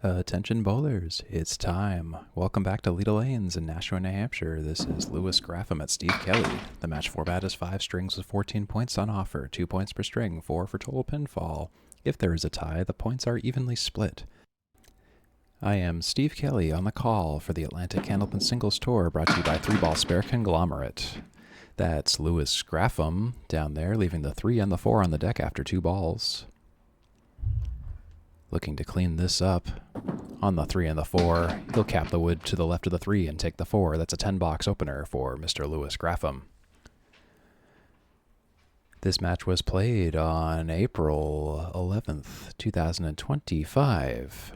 Attention bowlers, it's time. Welcome back to Leda Lanes in Nashua, New Hampshire. This is Lewis Graffam at Steve Kelly. The match format is 5 strings with 14 points on offer, 2 points per string, 4 for total pinfall. If there is a tie, the points are evenly split. I am Steve Kelly on the call for the Atlantic Candlepin Singles Tour, brought to you by 3-Ball Spare Conglomerate. That's Lewis Graffam down there, leaving the 3 and the 4 on the deck after 2 balls. Looking to clean this up. On the 3 and the 4, he'll cap the wood to the left of the 3 and take the 4. That's a 10-box opener for Mr. Lewis Graffam. This match was played on April 11th, 2025.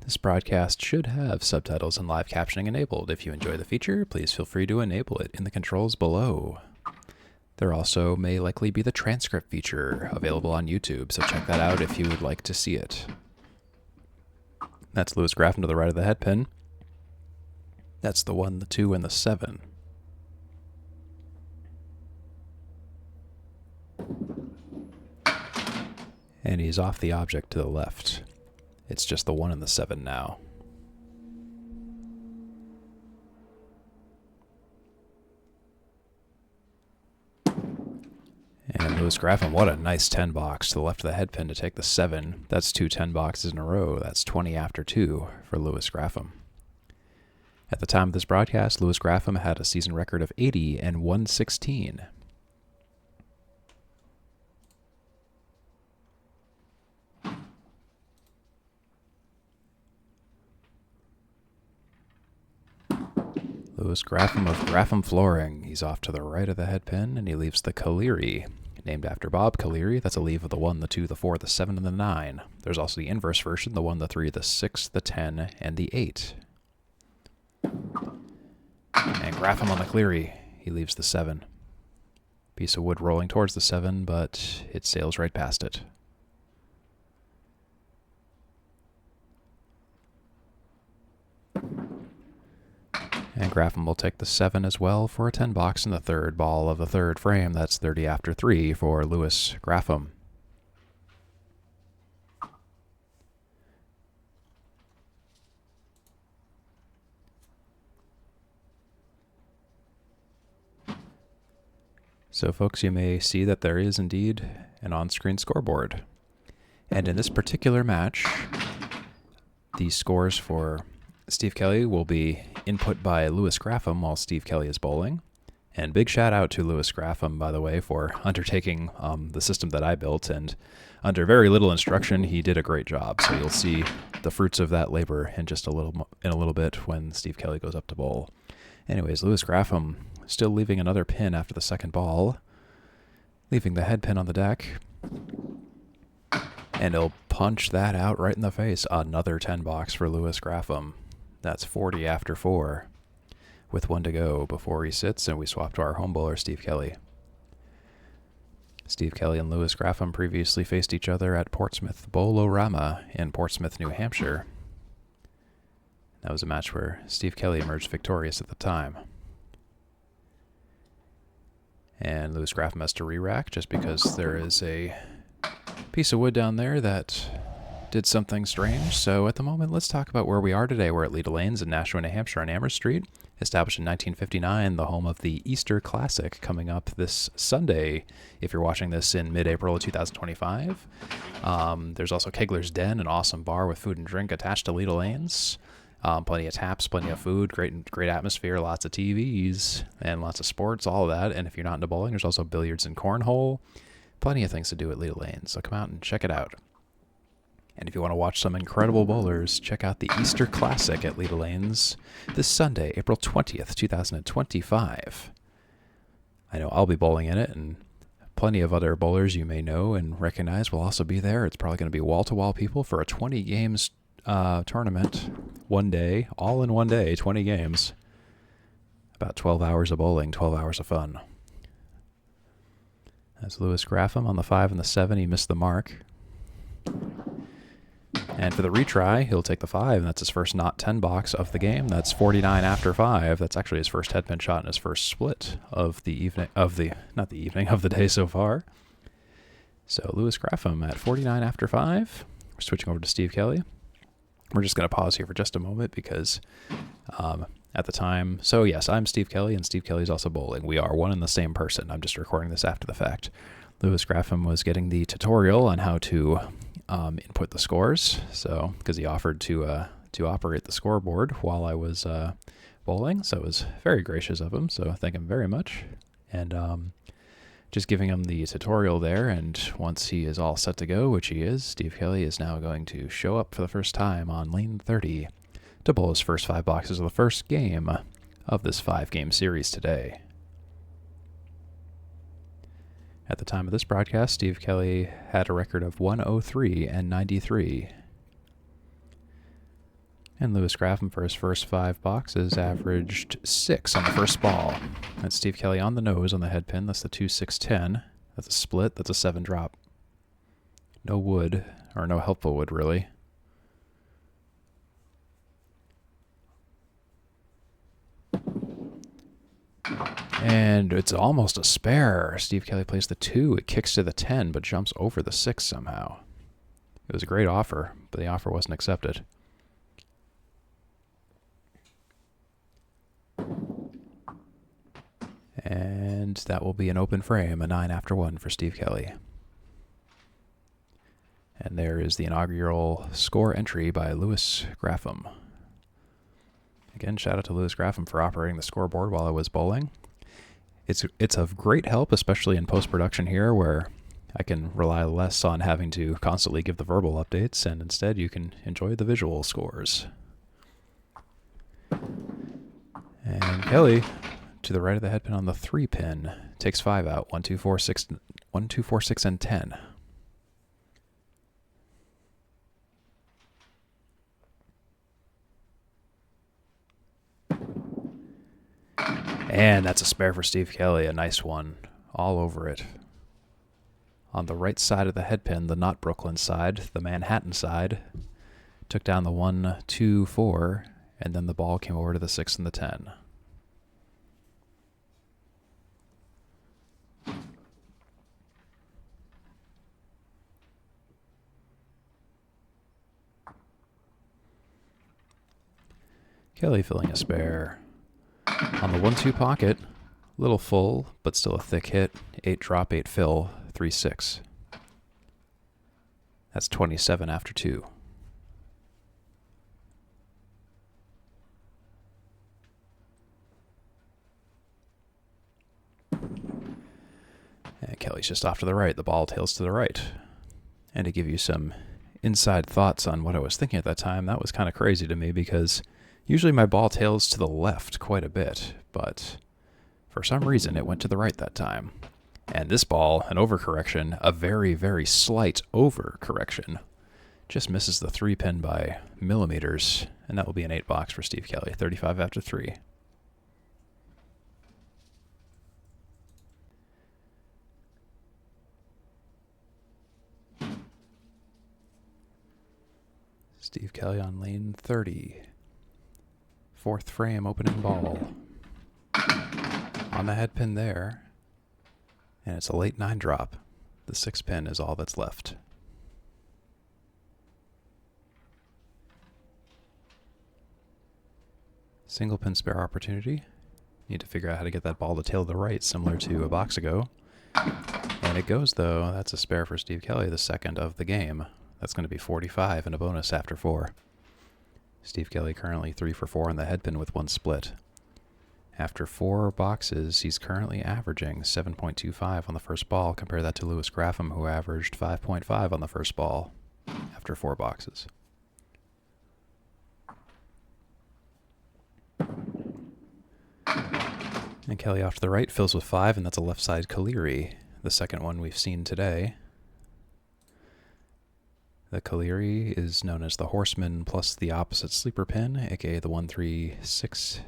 This broadcast should have subtitles and live captioning enabled. If you enjoy the feature, please feel free to enable it in the controls below. There also may likely be the transcript feature available on YouTube, so check that out if you would like to see it. That's Lewis Graffam to the right of the head pin. That's the 1, the 2, and the 7. And he's off the object to the left. It's just the 1 and the 7 now. And Lewis Graffam, what a nice 10-box to the left of the head pin to take the 7. That's 2 10-boxes in a row. That's 20 after 2 for Lewis Graffam. At the time of this broadcast, Lewis Graffam had a season record of 80 and 116. Lewis Graffam of Graffam Flooring. He's off to the right of the head pin, and he leaves the Caleri, named after Bob Caleri. That's a leave of the 1, the 2, the 4, the 7, and the 9. There's also the inverse version, the 1, the 3, the 6, the 10, and the 8. And Graffam on the Caleri. He leaves the 7. Piece of wood rolling towards the 7, but it sails right past it. And Graffam will take the 7 as well for a 10-box in the third ball of the third frame. That's 30 after 3 for Lewis Graffam. So folks, you may see that there is indeed an on-screen scoreboard. And in this particular match, the scores for Steve Kelly will be input by Lewis Graffam while Steve Kelly is bowling. And big shout out to Lewis Graffam, by the way, for undertaking the system that I built. And under very little instruction, he did a great job. So you'll see the fruits of that labor in just a little bit when Steve Kelly goes up to bowl. Anyways, Lewis Graffam still leaving another pin after the second ball, leaving the head pin on the deck. And he'll punch that out right in the face. Another 10-box for Lewis Graffam. That's 40 after 4, with 1 to go before he sits, and we swap to our home bowler, Steve Kelly. Steve Kelly and Lewis Graffam previously faced each other at Portsmouth Bowl-O-Rama in Portsmouth, New Hampshire. That was a match where Steve Kelly emerged victorious at the time. And Lewis Graffam has to re-rack just because there is a piece of wood down there that did something strange. So at the moment, let's talk about where we are today. We're at Leda Lanes in Nashua, New Hampshire on Amherst Street, established in 1959, the home of the Easter Classic coming up this Sunday, if you're watching this in mid-April of 2025. There's also Kegler's Den, an awesome bar with food and drink attached to Leda Lanes. Plenty of taps, plenty of food, great atmosphere, lots of TVs, and lots of sports, all of that. And if you're not into bowling, there's also billiards and cornhole. Plenty of things to do at Leda Lanes, so come out and check it out. And if you want to watch some incredible bowlers, check out the Easter Classic at Leda Lanes this Sunday, April 20th, 2025. I know I'll be bowling in it, and plenty of other bowlers you may know and recognize will also be there. It's probably going to be wall-to-wall people for a 20 games tournament, one day, all in one day, 20 games. About 12 hours of bowling, 12 hours of fun. That's Lewis Graffam on the 5 and the 7. He missed the mark. And for the retry, he'll take the 5, and that's his first not 10-box of the game. That's 49 after 5. That's actually his first headpin shot and his first split of the evening, of the day so far. So Lewis Graffam at 49 after 5 switching over to Steve Kelly. We're just going to pause here for just a moment because at the time, so yes, I'm Steve Kelly, and Steve Kelly is also bowling. We are one and the same person. I'm just recording this after the fact. Louis Graffam was getting the tutorial on how to input the scores, so because he offered to operate the scoreboard while I was bowling, so it was very gracious of him, so thank him very much. And just giving him the tutorial there, and once he is all set to go, which he is, Steve Kelly is now going to show up for the first time on lane 30 to bowl his first 5 boxes of the first game of this 5-game series today. At the time of this broadcast, Steve Kelly had a record of 103 and 93. And Louis Graffam for his first 5 boxes averaged 6 on the first ball. That's Steve Kelly on the nose on the head pin. That's the 2-6-10. That's a split. That's a 7 drop. No wood, or no helpful wood, really. And it's almost a spare. Steve Kelly plays the 2. It kicks to the 10, but jumps over the 6 somehow. It was a great offer, but the offer wasn't accepted. And that will be an open frame, a 9 after 1 for Steve Kelly. And there is the inaugural score entry by Louis Graffam. Again, shout out to Louis Graffam for operating the scoreboard while I was bowling. It's of great help, especially in post-production here, where I can rely less on having to constantly give the verbal updates, and instead you can enjoy the visual scores. And Kelly, to the right of the head pin on the 3 pin, takes 5 out, 1, 2, 4, 6, 1, 2, 4, 6, and 10. And that's a spare for Steve Kelly, a nice one, all over it. On the right side of the head pin, the not Brooklyn side, the Manhattan side, took down the 1, 2, 4, and then the ball came over to the 6 and the 10. Kelly filling a spare. On the 1-2 pocket, little full, but still a thick hit. 8 drop, 8 fill, 3-6. That's 27 after 2. And Kelly's just off to the right. The ball tails to the right. And to give you some inside thoughts on what I was thinking at that time, that was kind of crazy to me because usually my ball tails to the left quite a bit, but for some reason it went to the right that time. And this ball, an overcorrection, a very, very slight overcorrection, just misses the 3 pin by millimeters, and that will be an 8 box for Steve Kelly, 35 after 3. Steve Kelly on lane 30. 4th frame, opening ball. On the head pin there. And it's a late 9 drop. The 6 pin is all that's left. Single pin spare opportunity. Need to figure out how to get that ball to tail to the right, similar to a box ago. And it goes, though. That's a spare for Steve Kelly, the second of the game. That's going to be 45 and a bonus after 4. Steve Kelly currently 3 for 4 on the head pin with 1 split. After 4 boxes, he's currently averaging 7.25 on the first ball. Compare that to Louis Graffam, who averaged 5.5 on the first ball after 4 boxes. And Kelly off to the right fills with 5, and that's a left side Kaleri, the second one we've seen today. The Kaleri is known as the Horseman plus the opposite sleeper pin, aka the 1, 3, 6,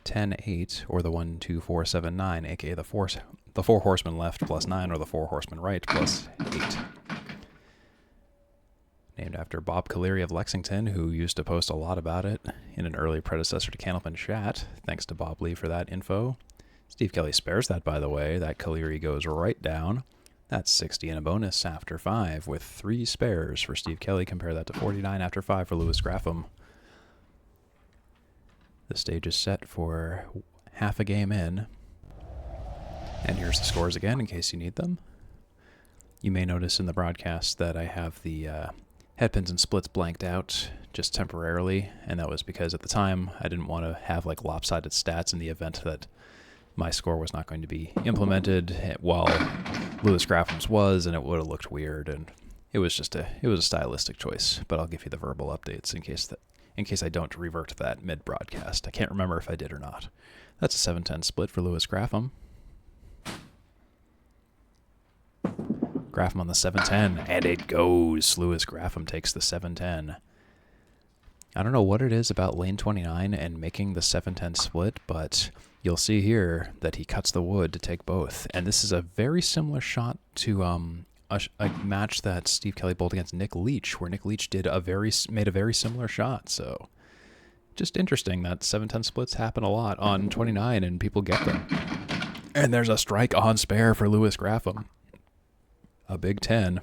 10, 8, or the 1, 2, 4, 7, 9, aka the 4 horsemen left plus 9, or the 4 horsemen right plus 8. Named after Bob Kaleri of Lexington, who used to post a lot about it in an early predecessor to Candlepin Chat. Thanks to Bob Lee for that info. Steve Kelly spares that, by the way. That Kaleri goes right down. That's 60 and a bonus after 5 with 3 spares for Steve Kelly. Compare that to 49 after 5 for Louis Graffam. The stage is set for half a game in. And here's the scores again in case you need them. You may notice in the broadcast that I have the headpins and splits blanked out just temporarily, and that was because at the time I didn't want to have like lopsided stats in the event that my score was not going to be implemented while Louis Graffam's was, and it would have looked weird, and it was a stylistic choice. But I'll give you the verbal updates in case I don't revert to that mid-broadcast. I can't remember if I did or not. That's a 7-10 split for Louis Graffam. Graffam on the 7-10, and it goes. Louis Graffam takes the 7-10. I don't know what it is about lane 29 and making the 7-10 split, but you'll see here that he cuts the wood to take both. And this is a very similar shot to a match that Steve Kelly bowled against Nick Leach, where Nick Leach made a very similar shot. So just interesting that 7-10 splits happen a lot on 29 and people get them. And there's a strike on spare for Louis Graffam. A big 10.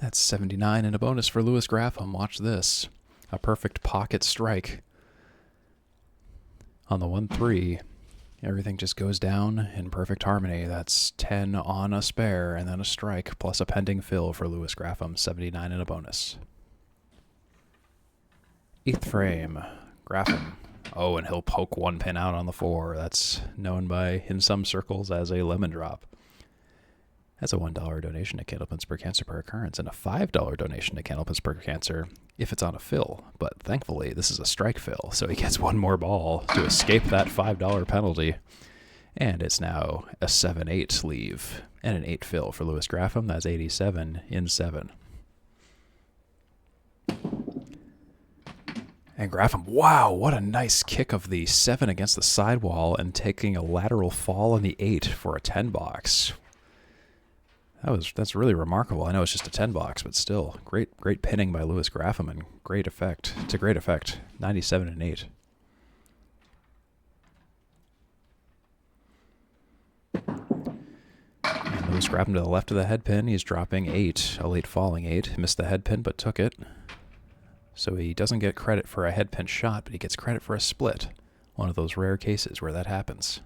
That's 79 and a bonus for Louis Graffam. Watch this. A perfect pocket strike. On the 1-3, everything just goes down in perfect harmony. That's 10 on a spare and then a strike plus a pending fill for Louis Graffam. 79 and a bonus. 8th frame. Graffam. Oh, and he'll poke one pin out on the 4. That's known in some circles as a lemon drop. That's a $1 donation to Candlepins per cancer per occurrence and a $5 donation to Candlepins per cancer if it's on a fill. But thankfully, this is a strike fill, so he gets one more ball to escape that $5 penalty. And it's now a 7-8 leave and an 8 fill for Louis Graffam. That's 87 in 7. And Graffam, wow, what a nice kick of the 7 against the sidewall and taking a lateral fall on the 8 for a 10 box. That's really remarkable. I know it's just a 10 box, but still, great pinning by Louis Graffam and great effect. It's a great effect. 97 and 8. And Louis Graffam to the left of the head pin. He's dropping 8, a late falling 8. Missed the head pin, but took it. So he doesn't get credit for a head pin shot, but he gets credit for a split. One of those rare cases where that happens,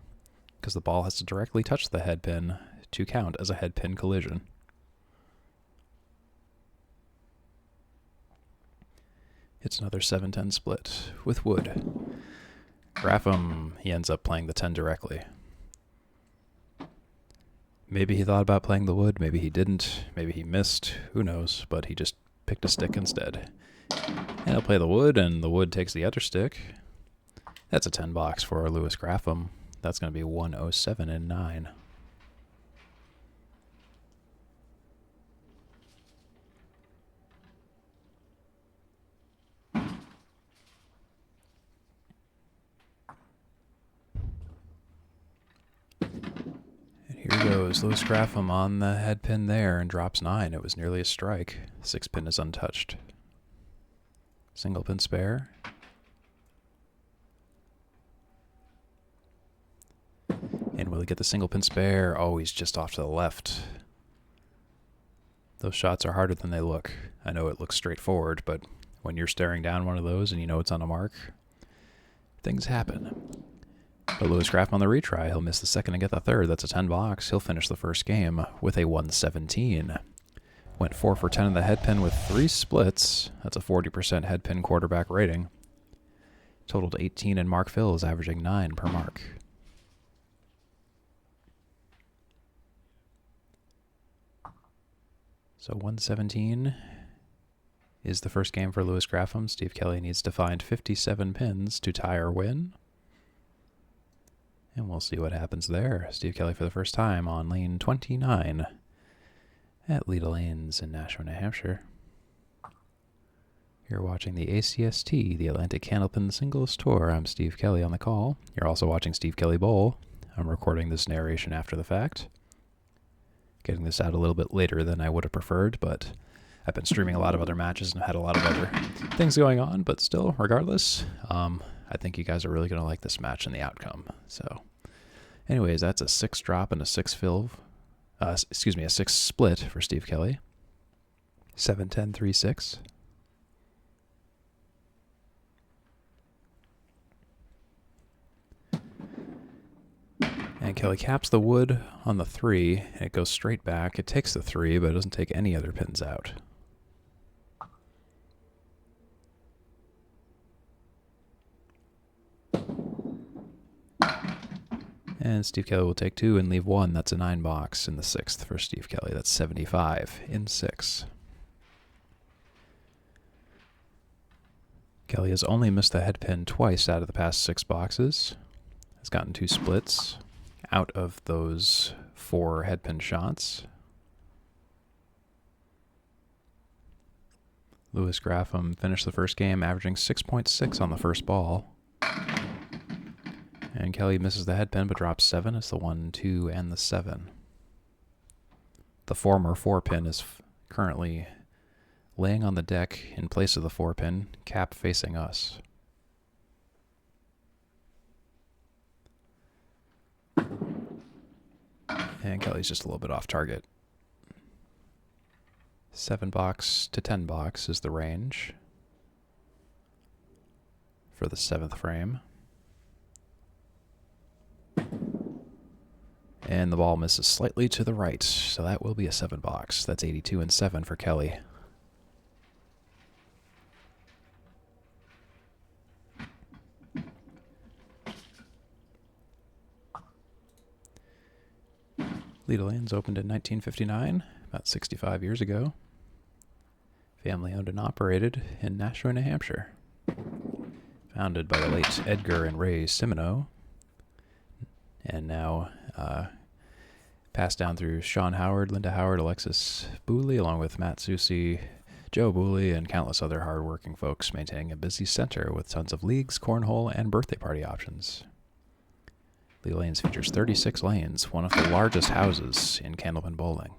because the ball has to directly touch the head pin to count as a head pin collision. It's another 7-10 split with wood. Graffam, he ends up playing the 10 directly. Maybe he thought about playing the wood, maybe he didn't, maybe he missed, who knows, but he just picked a stick instead. And he'll play the wood, and the wood takes the other stick. That's a 10 box for Louis Graffam. That's going to be 107 and 9. Here goes Louis Graffam on the head pin there and drops 9. It was nearly a strike. 6 pin is untouched. Single pin spare. And will he get the single pin spare? Oh, he's just off to the left. Those shots are harder than they look. I know it looks straightforward, but when you're staring down one of those and you know it's on a mark, things happen. But Louis Graffam on the retry, he'll miss the second and get the third. That's a 10 box. He'll finish the first game with a 117. Went 4 for 10 in the head pin with 3 splits. That's a 40% head pin quarterback rating. Totaled 18 and Mark Phil is averaging 9 per mark. So 117 is the first game for Louis Graffam. Steve Kelly needs to find 57 pins to tie or win. And we'll see what happens there. Steve Kelly for the first time on lane 29 at Leda Lanes in Nashua, New Hampshire. You're watching the ACST, the Atlantic Candlepin Singles Tour. I'm Steve Kelly on the call. You're also watching Steve Kelly Bowl. I'm recording this narration after the fact. Getting this out a little bit later than I would have preferred, but I've been streaming a lot of other matches and had a lot of other things going on, but still, regardless, I think you guys are really going to like this match and the outcome. So Anyways, that's a 6 drop and a 6 fill. A 6 split for Steve Kelly. 7, 10, 3, 6. And Kelly caps the wood on the 3, and it goes straight back. It takes the 3, but it doesn't take any other pins out. And Steve Kelly will take 2 and leave 1. That's a 9 box in the 6th for Steve Kelly. That's 75 in 6. Kelly has only missed the head pin twice out of the past 6 boxes. Has gotten 2 splits out of those 4 head pin shots. Louis Graffam finished the first game averaging 6.6 on the first ball. And Kelly misses the head pin but drops 7. It's the 1, 2, and the 7. The former 4 pin is currently laying on the deck in place of the 4 pin, cap facing us. And Kelly's just a little bit off target. 7 box to 10 box is the range for the 7th frame. And the ball misses slightly to the right, so that will be a 7 box. That's 82 and 7 for Kelly. Leda Lanes opened in 1959, about 65 years ago. Family owned and operated in Nashua, New Hampshire. Founded by the late Edgar and Ray Simoneau, and now passed down through Sean Howard, Linda Howard, Alexis Booley, along with Matt Susi, Joe Booley, and countless other hardworking folks, maintaining a busy center with tons of leagues, cornhole, and birthday party options. Leda Lanes features 36 lanes, one of the largest houses in Candlepin Bowling,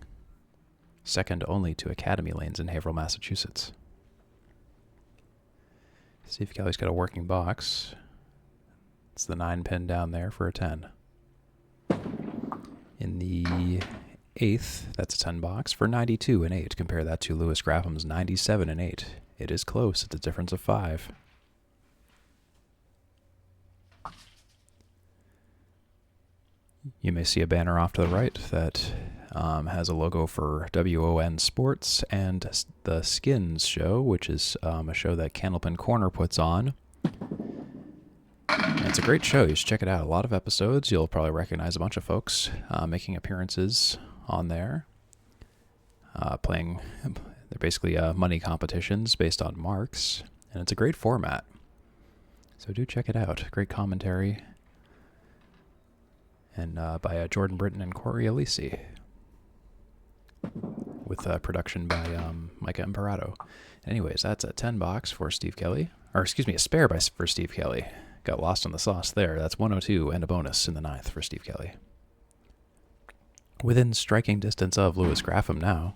second only to Academy Lanes in Haverhill, Massachusetts. Steve Kelly's got a working box. It's the 9 pin down there for a 10. In the 8th, that's a 10 box for 92 and 8. Compare that to Louis Graffam's 97 and 8. It is close. It's a difference of 5. You may see a banner off to the right that has a logo for WON Sports and the Skins show, which is a show that Candlepin Corner puts on. And it's a great show. You should check it out. A lot of episodes. You'll probably recognize a bunch of folks making appearances on there. They're basically money competitions based on marks. And it's a great format. So do check it out. Great commentary. And by Jordan Britton and Corey Alisi. With production by Micah Imperato. Anyways, that's a 10 box for Steve Kelly. Or excuse me, a spare for Steve Kelly. Got lost in the sauce there. That's 102 and a bonus in the 9th for Steve Kelly. Within striking distance of Louis Graffam now.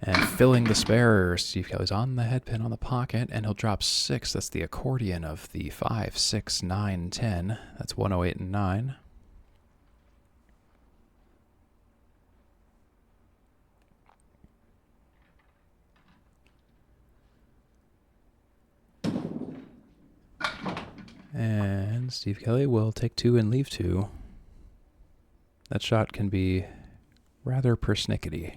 And filling the spare, Steve Kelly's on the head pin on the pocket, and he'll drop 6. That's the accordion of the 5, 6, 9, 10. That's 108 and 9. And Steve Kelly will take 2 and leave 2. That shot can be rather persnickety.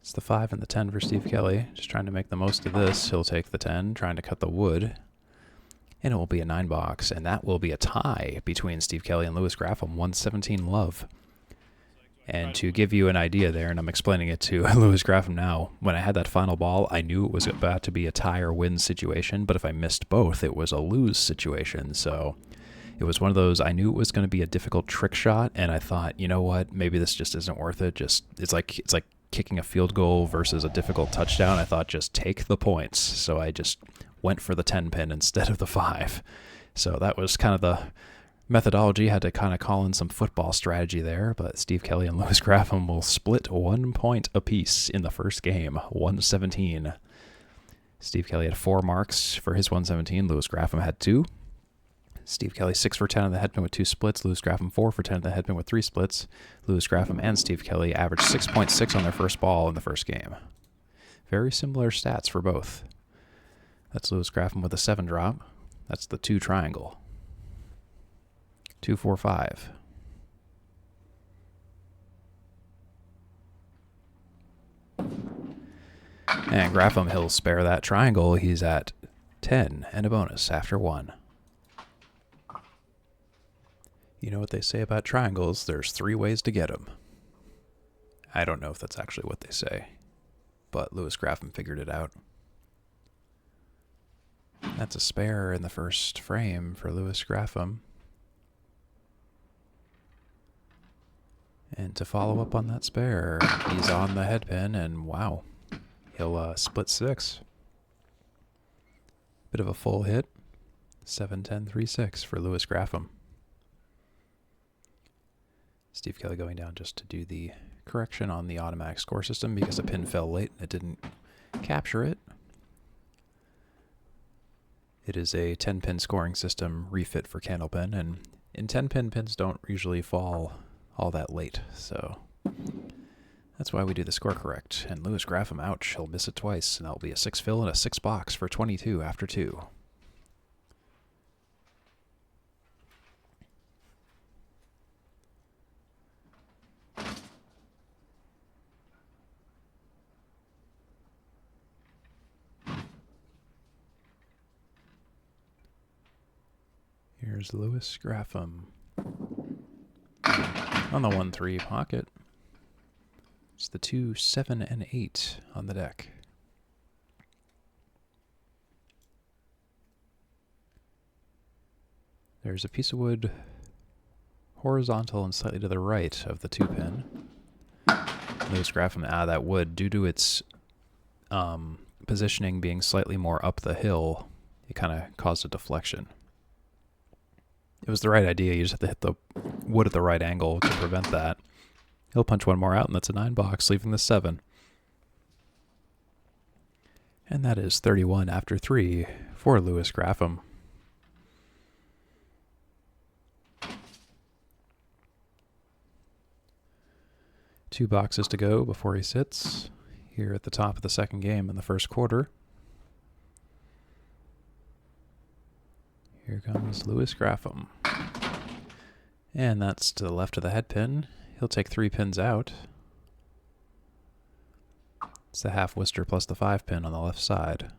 It's the 5 and the 10 for Steve Kelly. Just trying to make the most of this. He'll take the 10, trying to cut the wood. And it will be a 9 box. And that will be a tie between Steve Kelly and Louis Graffam. 117 love. And to give you an idea there, and I'm explaining it to Louis Graffam now, when I had that final ball, I knew it was about to be a tie or win situation, but if I missed both, it was a lose situation. So it was one of those, I knew it was going to be a difficult trick shot, and I thought, you know what, maybe this just isn't worth it. It's like kicking a field goal versus a difficult touchdown. I thought, just take the points. So I just went for the 10 pin instead of the 5. So that was kind of methodology, had to kind of call in some football strategy there, but Steve Kelly and Lewis Graffam will split 1 point apiece in the first game, 117. Steve Kelly had 4 marks for his 117. Lewis Graffam had 2. Steve Kelly 6 for 10 on the headpin with 2 splits. Lewis Graffam 4 for 10 on the headpin with 3 splits. Lewis Graffam and Steve Kelly averaged 6.6 on their first ball in the first game. Very similar stats for both. That's Lewis Graffam with a 7 drop. That's the 2 triangle. 2, 4, 5. And Graffam, he'll spare that triangle. He's at 10 and a bonus after 1. You know what they say about triangles? There's 3 ways to get them. I don't know if that's actually what they say, but Lewis Graffam figured it out. That's a spare in the first frame for Lewis Graffam. And to follow up on that spare, he's on the headpin, and wow, he'll split 6. Bit of a full hit. 7-10-3-6 for Lewis Graffam. Steve Kelly going down just to do the correction on the automatic score system because a pin fell late and it didn't capture it. It is a 10-pin scoring system refit for candlepin, and in 10-pin pins don't usually fall all that late, so that's why we do the score correct. And Lewis Graffam, ouch, he'll miss it twice, and that'll be a 6 fill and a 6 box for 22 after 2. Here's Lewis Graffam on the 1-3 pocket. It's the 2, 7, and 8 on the deck. There's a piece of wood horizontal and slightly to the right of the 2-pin. Lewis Graffam, that wood, due to its positioning being slightly more up the hill, it kind of caused a deflection. It was the right idea. You just have to hit the wood at the right angle to prevent that. He'll punch one more out, and that's a 9 box, leaving the 7. And that is 31 after 3 for Lewis Graffam. Two boxes to go before he sits here at the top of the second game in the first quarter. Here comes Lewis Graffam. And that's to the left of the head pin. He'll take 3 pins out. It's the half Worcester plus the 5 pin on the left side.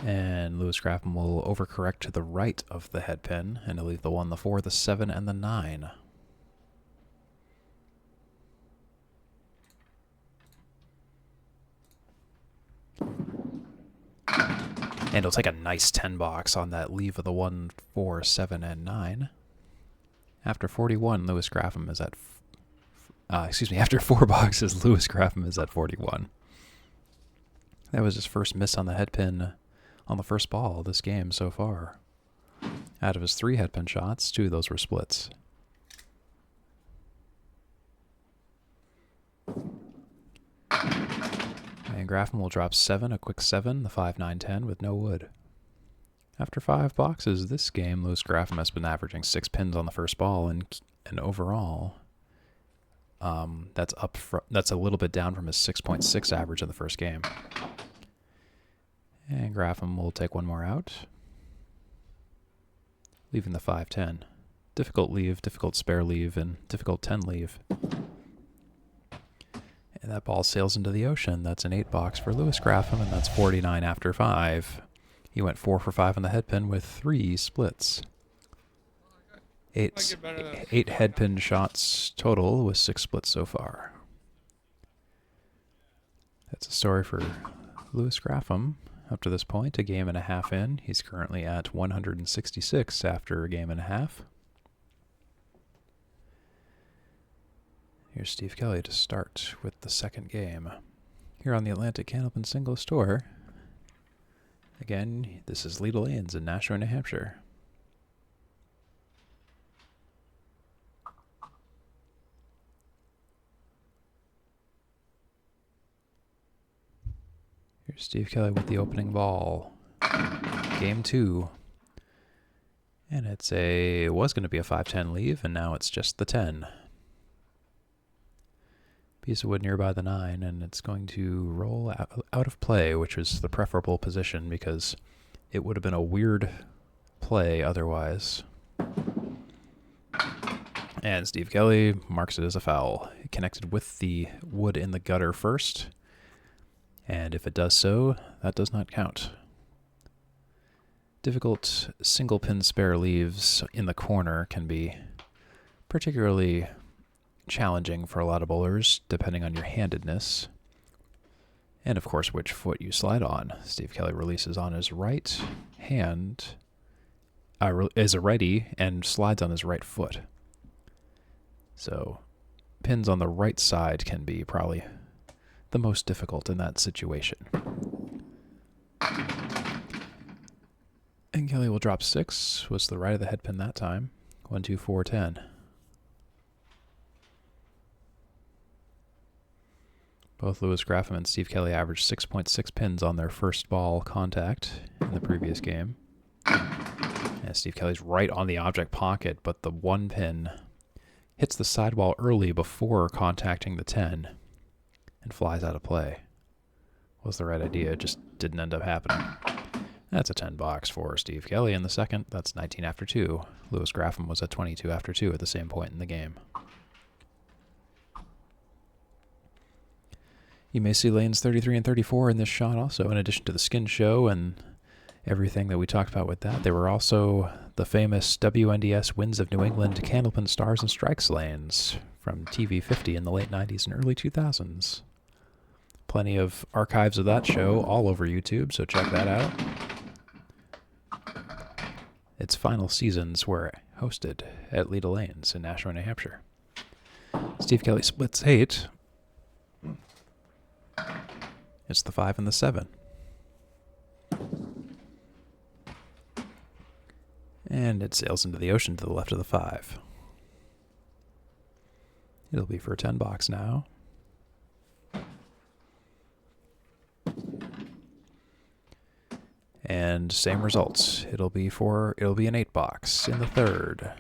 And Lewis Graffam will overcorrect to the right of the head pin, and he'll leave the 1, the 4, the 7, and the 9. And he'll take a nice 10 box on that leave of the 1, 4, 7, and 9. After 41, Lewis Graffam is at... after 4 boxes, Lewis Graffam is at 41. That was his first miss on the head pin on the first ball this game so far. Out of his 3 head pin shots, 2 of those were splits. And Graffam will drop 7, a quick 7, the 5, 9, 10 with no wood. After 5 boxes this game, Lewis Graffam has been averaging 6 pins on the first ball, and overall, that's a little bit down from his 6.6 average in the first game. And Graffam will take 1 more out, leaving the 5, 10. Difficult leave, difficult spare leave, and difficult 10 leave. And that ball sails into the ocean. That's an 8 box for Lewis Graffam, and that's 49 after 5. He went 4 for 5 on the head pin with 3 splits. 8 head pin shots total with 6 splits so far. That's a story for Lewis Graffam. Up to this point, a game and a half in. He's currently at 166 after a game and a half. Here's Steve Kelly to start with the second game. Here on the Atlantic Candlepin Singles Tour. Again, again, this is Leda Lanes in Nashua, New Hampshire. Here's Steve Kelly with the opening ball. Game 2. And it was going to be a 5-10 leave, and now it's just the 10. Piece of wood nearby the 9, and it's going to roll out of play, which was the preferable position because it would have been a weird play otherwise. And Steve Kelly marks it as a foul. It connected with the wood in the gutter first, and if it does so, that does not count. Difficult single pin spare leaves in the corner can be particularly challenging for a lot of bowlers, depending on your handedness. And of course, which foot you slide on. Steve Kelly releases on his right hand, is a righty, and slides on his right foot. So, pins on the right side can be probably the most difficult in that situation. And Kelly will drop 6, was the right of the head pin that time. 1, 2, 4, 10. Both Louis Graffam and Steve Kelly averaged 6.6 pins on their first ball contact in the previous game. And Steve Kelly's right on the object pocket, but the 1 pin hits the sidewall early before contacting the 10 and flies out of play. Was the right idea, it just didn't end up happening. That's a 10 box for Steve Kelly in the second. That's 19 after 2. Louis Graffam was at 22 after 2 at the same point in the game. You may see lanes 33 and 34 in this shot also, in addition to the skin show and everything that we talked about with that. There were also the famous WNDS Winds of New England Candlepin Stars and Strikes lanes from TV 50 in the late 90s and early 2000s. Plenty of archives of that show all over YouTube, so check that out. Its final seasons were hosted at Leda Lanes in Nashua, New Hampshire. Steve Kelly splits 8. It's the 5 and the 7. And it sails into the ocean to the left of the 5. It'll be for a 10 box now. And same results. It'll be an 8 box in the third.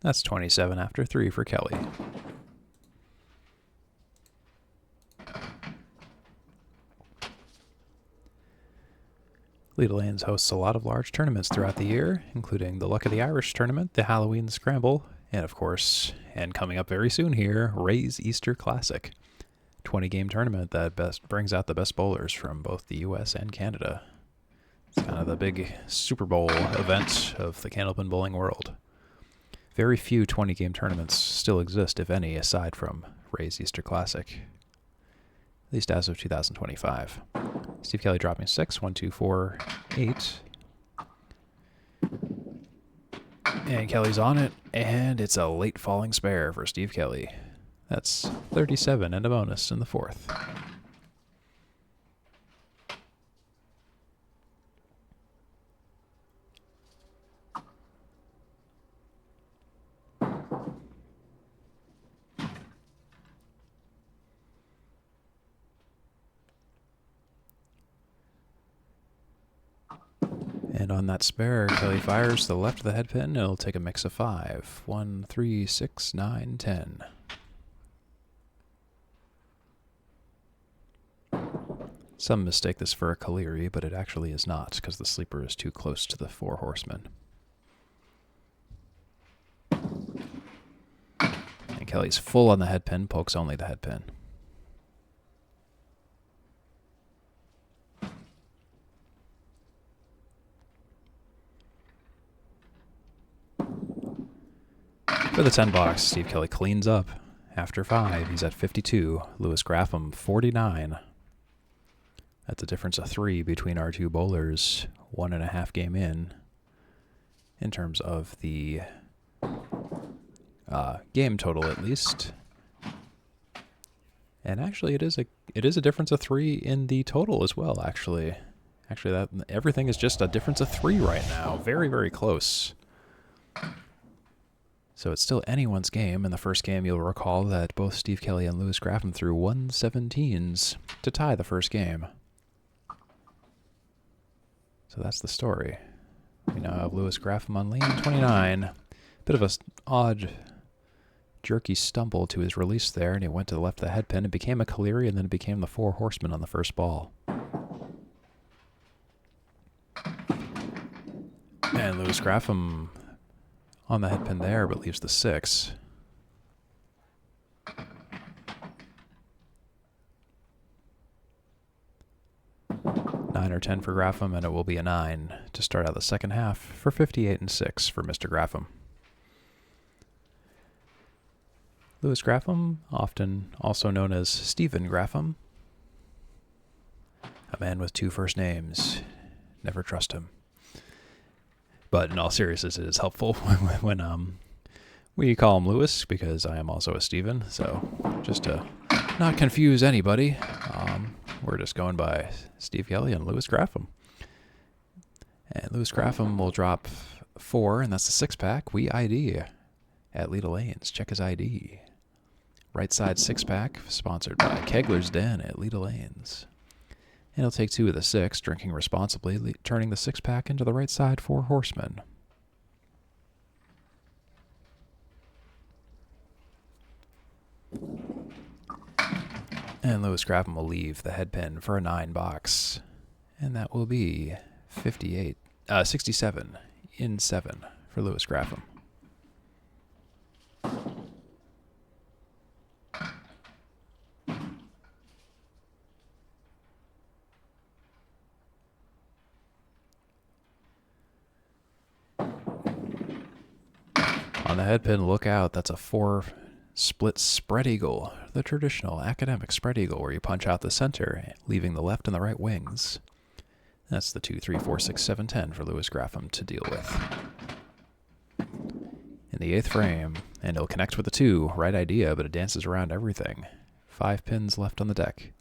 That's 27 after 3 for Kelly. Leda Lanes hosts a lot of large tournaments throughout the year, including the Luck of the Irish tournament, the Halloween Scramble, and of course, and coming up very soon here, Ray's Easter Classic. 20-game tournament that brings out the best bowlers from both the U.S. and Canada. It's kind of the big Super Bowl event of the candlepin bowling world. Very few 20-game tournaments still exist, if any, aside from Ray's Easter Classic. At least as of 2025. Steve Kelly dropping 6, 1, 2, 4, 8. And Kelly's on it, and it's a late falling spare for Steve Kelly. That's 37 and a bonus in the fourth. And on that spare, Kelly fires the left of the head pin, and it'll take a mix of 5. 1, 3, 6, 9, 10. Some mistake this for a Caleri, but it actually is not, because the sleeper is too close to the 4 horsemen. And Kelly's full on the head pin, pokes only the head pin. For the 10 box, Steve Kelly cleans up. After 5, he's at 52. Louis Graffam, 49. That's a difference of 3 between our two bowlers, 1.5 game in terms of the game total at least. And actually, it is a difference of 3 in the total as well, actually. Actually, that everything is just a difference of 3 right now. Very, very close. So it's still anyone's game. In the first game, you'll recall that both Steve Kelly and Lewis Graffam threw 117s to tie the first game. So that's the story. We now have Lewis Graffam on lane 29. Bit of a odd, jerky stumble to his release there, and he went to the left of the headpin and became a Kaleri, and then it became the 4 horsemen on the first ball. And Lewis Graffam on the headpin there, but leaves the 6. Nine or 10 for Graffam, and it will be a 9 to start out the second half for 58 and 6 for Mr. Graffam. Lewis Graffam, often also known as Stephen Graffam, a man with 2 first names. Never trust him. But in all seriousness, it is helpful when we call him Lewis, because I am also a Stephen. So just to not confuse anybody, we're just going by Steve Kelly and Lewis Graffam. And Lewis Graffam will drop 4, and that's the 6-pack. We ID at Leda Lanes. Check his ID. Right side 6-pack, sponsored by Kegler's Den at Leda Lanes. And he'll take 2 of the 6, drinking responsibly, turning the 6-pack into the right side 4 horsemen. And Lewis Graffam will leave the headpin for a 9 box. And that will be 67 in 7 for Lewis Graffam. On the headpin, look out. That's a 4 split spread eagle, the traditional academic spread eagle where you punch out the center, leaving the left and the right wings. That's the 2, 3, 4, 6, 7, 10 for Lewis Graffam to deal with. In the 8th frame, and it'll connect with the 2. Right idea, but it dances around everything. 5 pins left on the deck.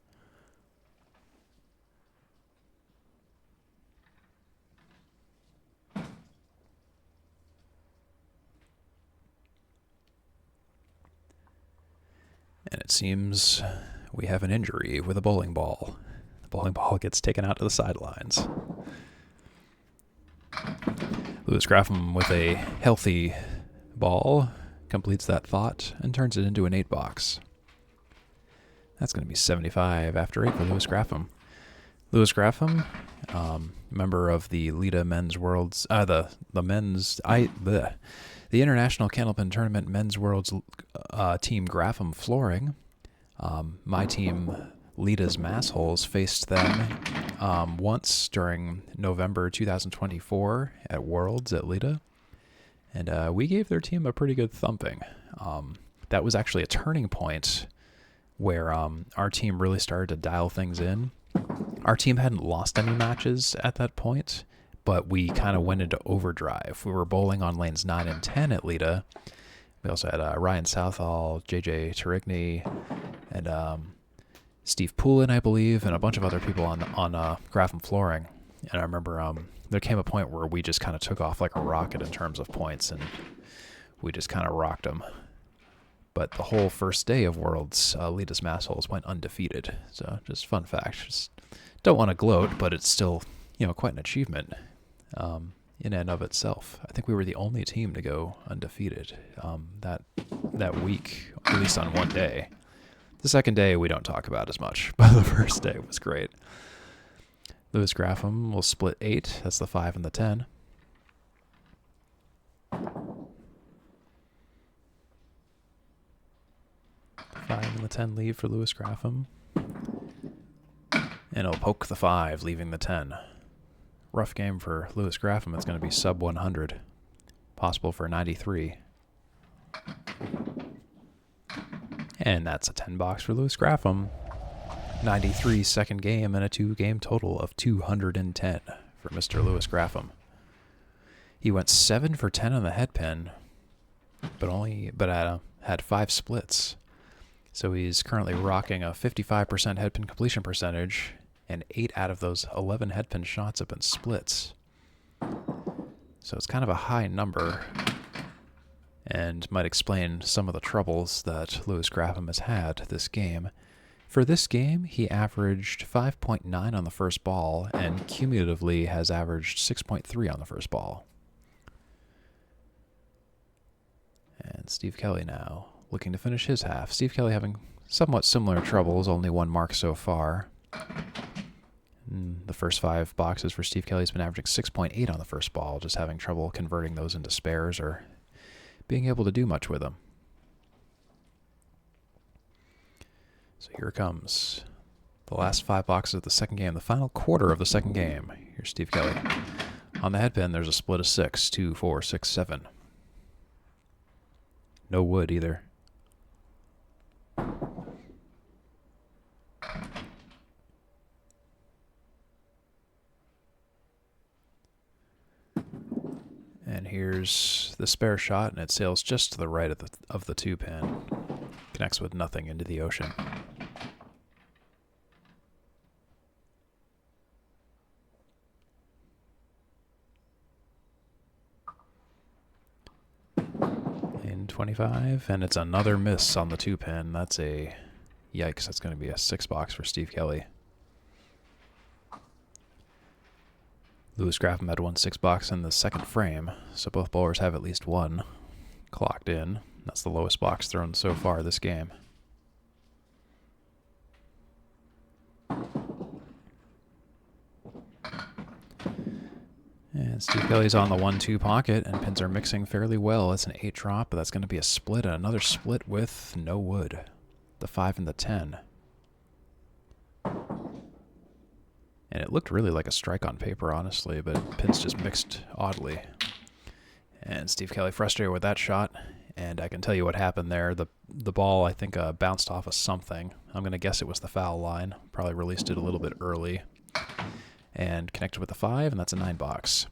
And it seems we have an injury with a bowling ball. The bowling ball gets taken out to the sidelines. Lewis Graffam with a healthy ball completes that thought and turns it into an 8 box. That's going to be 75 after 8 for Lewis Graffam. Lewis Graffam, member of the Leda Men's Worlds, the International Candlepin Tournament Men's Worlds team Graffam Flooring. My team, Leda's Massholes, faced them once during November 2024 at Worlds at Leda. And we gave their team a pretty good thumping. That was actually a turning point where our team really started to dial things in. Our team hadn't lost any matches at that point, but we kind of went into overdrive. We were bowling on lanes 9 and 10 at Leda. We also had Ryan Southall, JJ Tarigny, and Steve Poulin, I believe, and a bunch of other people on Graffam Flooring. And I remember there came a point where we just kind of took off like a rocket in terms of points, and we just kind of rocked them. But the whole first day of Worlds, Leda's Massholes went undefeated. So just fun fact. Just don't want to gloat, but it's still, quite an achievement in and of itself. I think we were the only team to go undefeated that week, at least on one day. The second day we don't talk about as much, but the first day was great. Lewis Graffam will split 8. That's the 5 and the 10. 5 and the 10 leave for Lewis Graffam. And he'll poke the 5, leaving the 10. Rough game for Lewis Graffam. It's going to be sub 100. Possible for 93. And that's a 10 box for Lewis Graffam. 93 second game and a 2-game total of 210 for Mr. Lewis Graffam. He went 7 for 10 on the headpin, but had 5 splits. So he's currently rocking a 55% headpin completion percentage and 8 out of those 11 headpin shots have been splits. So it's kind of a high number, and might explain some of the troubles that Louis Graffam has had this game. For this game, he averaged 5.9 on the first ball, and cumulatively has averaged 6.3 on the first ball. And Steve Kelly now, looking to finish his half. Steve Kelly having somewhat similar troubles, only 1 mark so far. The first 5 boxes for Steve Kelly has been averaging 6.8 on the first ball, just having trouble converting those into spares or being able to do much with them. So here comes the last 5 boxes of the second game, the final quarter of the second game. Here's Steve Kelly. On the headpin, there's a split of 6, 2, 4, 6, 7. No wood either. And here's the spare shot, and it sails just to the right of the 2-pin. Connects with nothing into the ocean. In 25, and it's another miss on the 2-pin. That's a yikes. That's going to be a 6-box for Steve Kelly. Louis Graffam had 1 6-box in the second frame, so both bowlers have at least 1 clocked in. That's the lowest box thrown so far this game. And Steve Kelly's on the 1-2 pocket, and pins are mixing fairly well. It's an 8 drop, but that's going to be a split, and another split with no wood. The 5 and the 10. And it looked really like a strike on paper, honestly, but pins just mixed oddly. And Steve Kelly frustrated with that shot, and I can tell you what happened there. The ball, I think, bounced off of something. I'm going to guess it was the foul line. Probably released it a little bit early. And connected with the 5, and that's a 9-box.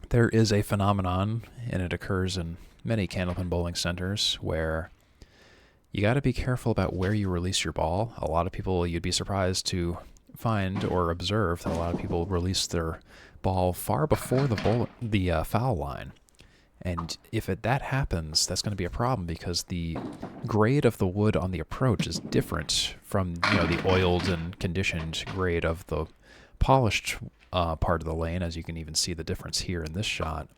There is a phenomenon, and it occurs in many candlepin bowling centers, where you got to be careful about where you release your ball. A lot of people, you'd be surprised to find or observe that a lot of people release their ball far before the foul line. And if that happens, that's going to be a problem, because the grade of the wood on the approach is different from the oiled and conditioned grade of the polished part of the lane, as you can even see the difference here in this shot.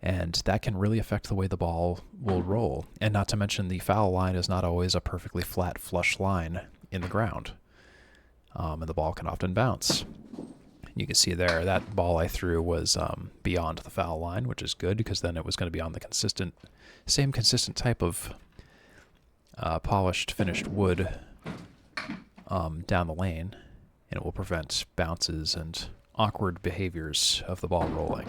And that can really affect the way the ball will roll. And not to mention, the foul line is not always a perfectly flat, flush line in the ground. And the ball can often bounce. You can see there, that ball I threw was beyond the foul line, which is good, because then it was going to be on the same consistent type of polished, finished wood down the lane, and it will prevent bounces and awkward behaviors of the ball rolling.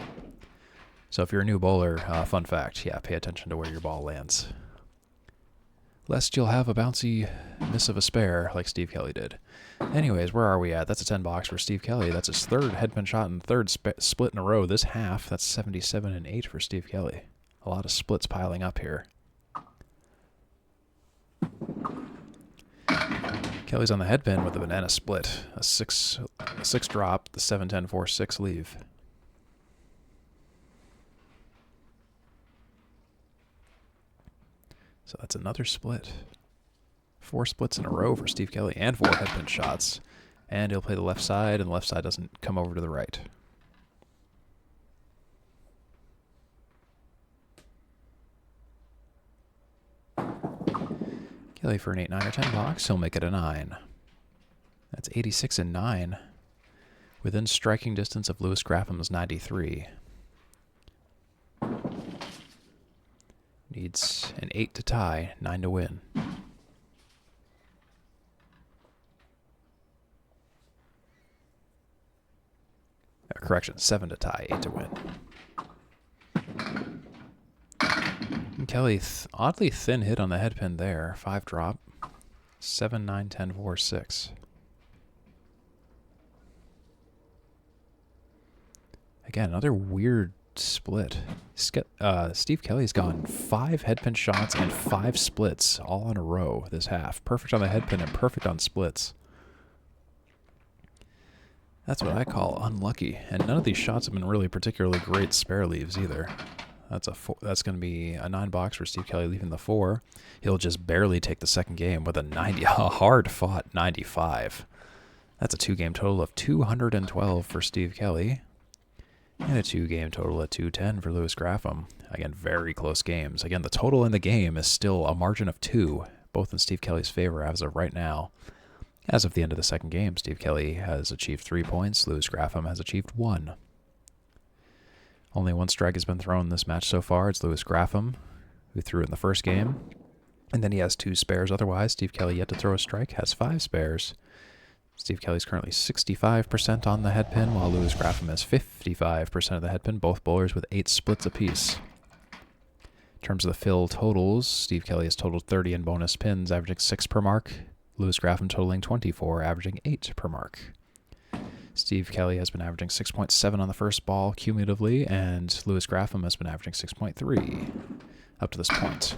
So if you're a new bowler, fun fact, pay attention to where your ball lands, lest you'll have a bouncy miss of a spare like Steve Kelly did. Anyways, where are we at? That's a 10-box for Steve Kelly. That's his 3rd headpin shot and 3rd split in a row this half. That's 77 and 8 for Steve Kelly. A lot of splits piling up here. Kelly's on the headpin with a banana split. A 6 drop, the 7-10, 4-6 leave. So that's another split. 4 splits in a row for Steve Kelly, and 4 headpin shots. And he'll play the left side, and the left side doesn't come over to the right. Kelly for an 8, 9, or 10 box, he'll make it a 9. That's 86 and 9, within striking distance of Louis Graffam's 93. Needs an 8 to tie, 9 to win. Correction, 7 to tie, 8 to win. And Kelly, oddly thin hit on the headpin there. 5 drop. 7, 9, 10, 4, 6. Again, another weird split. Steve Kelly's gone 5 headpin shots and 5 splits all in a row this half. Perfect on the headpin and perfect on splits. That's what I call unlucky. And none of these shots have been really particularly great spare leaves either. That's going to be a 9-box for Steve Kelly leaving the 4. He'll just barely take the second game with a hard-fought 95. That's a 2-game total of 212 for Steve Kelly. And a 2-game total of 210 for Louis Graffam. Again, very close games. Again, the total in the game is still a margin of 2, both in Steve Kelly's favor as of right now. As of the end of the second game, Steve Kelly has achieved 3 points. Louis Graffam has achieved 1. Only 1 strike has been thrown in this match so far. It's Louis Graffam, who threw in the first game. And then he has 2 spares otherwise. Steve Kelly yet to throw a strike, has 5 spares. Steve Kelly's currently 65% on the headpin, while Louis Graffam has 55% of the headpin, both bowlers with 8 splits apiece. In terms of the fill totals, Steve Kelly has totaled 30 in bonus pins, averaging 6 per mark. Louis Graffam totaling 24, averaging 8 per mark. Steve Kelly has been averaging 6.7 on the first ball cumulatively, and Louis Graffam has been averaging 6.3 up to this point.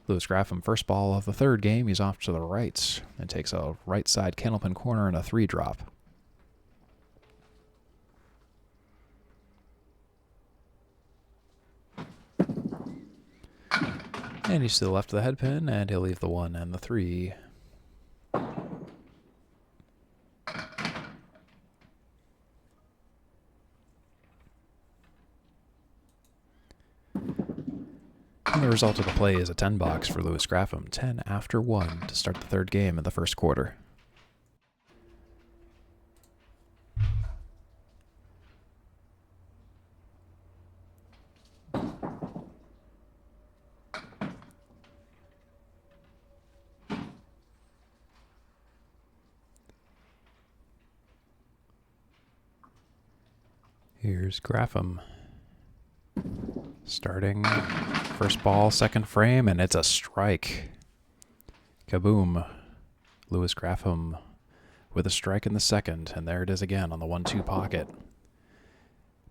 Louis Graffam, first ball of the third game, he's off to the right and takes a right side candlepin corner and a 3-drop. And he's to the left of the headpin, and he'll leave the 1 and the 3. And the result of the play is a 10-box for Louis Graffam, 10 after 1 to start the third game in the first quarter. Here's Graffam. Starting first ball, second frame, and it's a strike. Kaboom. Louis Graffam with a strike in the second, and there it is again on the 1-2 pocket.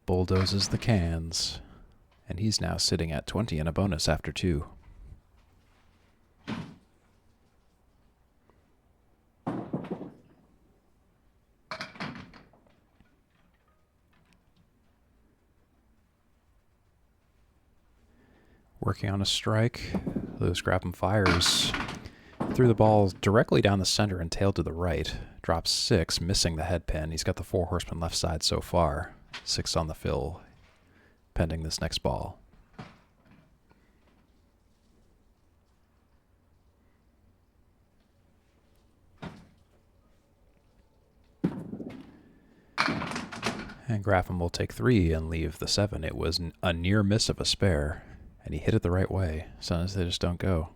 Bulldozes the cans, and he's now sitting at 20 in a bonus after 2. Working on a strike, Louis Graffam fires. Threw the ball directly down the center and tailed to the right. Drops 6, missing the head pin. He's got the 4 horseman left side so far. 6 on the fill, pending this next ball. And Graffam will take 3 and leave the 7. It was a near miss of a spare. And he hit it the right way. Sometimes they just don't go.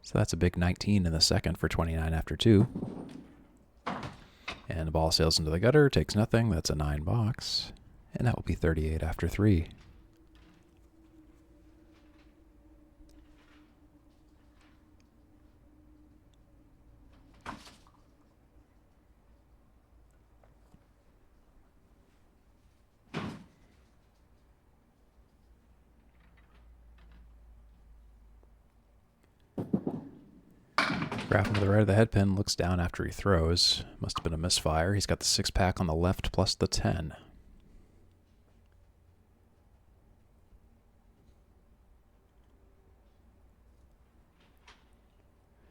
So that's a big 19 in the second for 29 after 2. And the ball sails into the gutter, takes nothing. That's a 9-box. And that will be 38 after 3. Graffam to the right of the headpin, looks down after he throws. Must have been a misfire. He's got the 6-pack on the left plus the 10.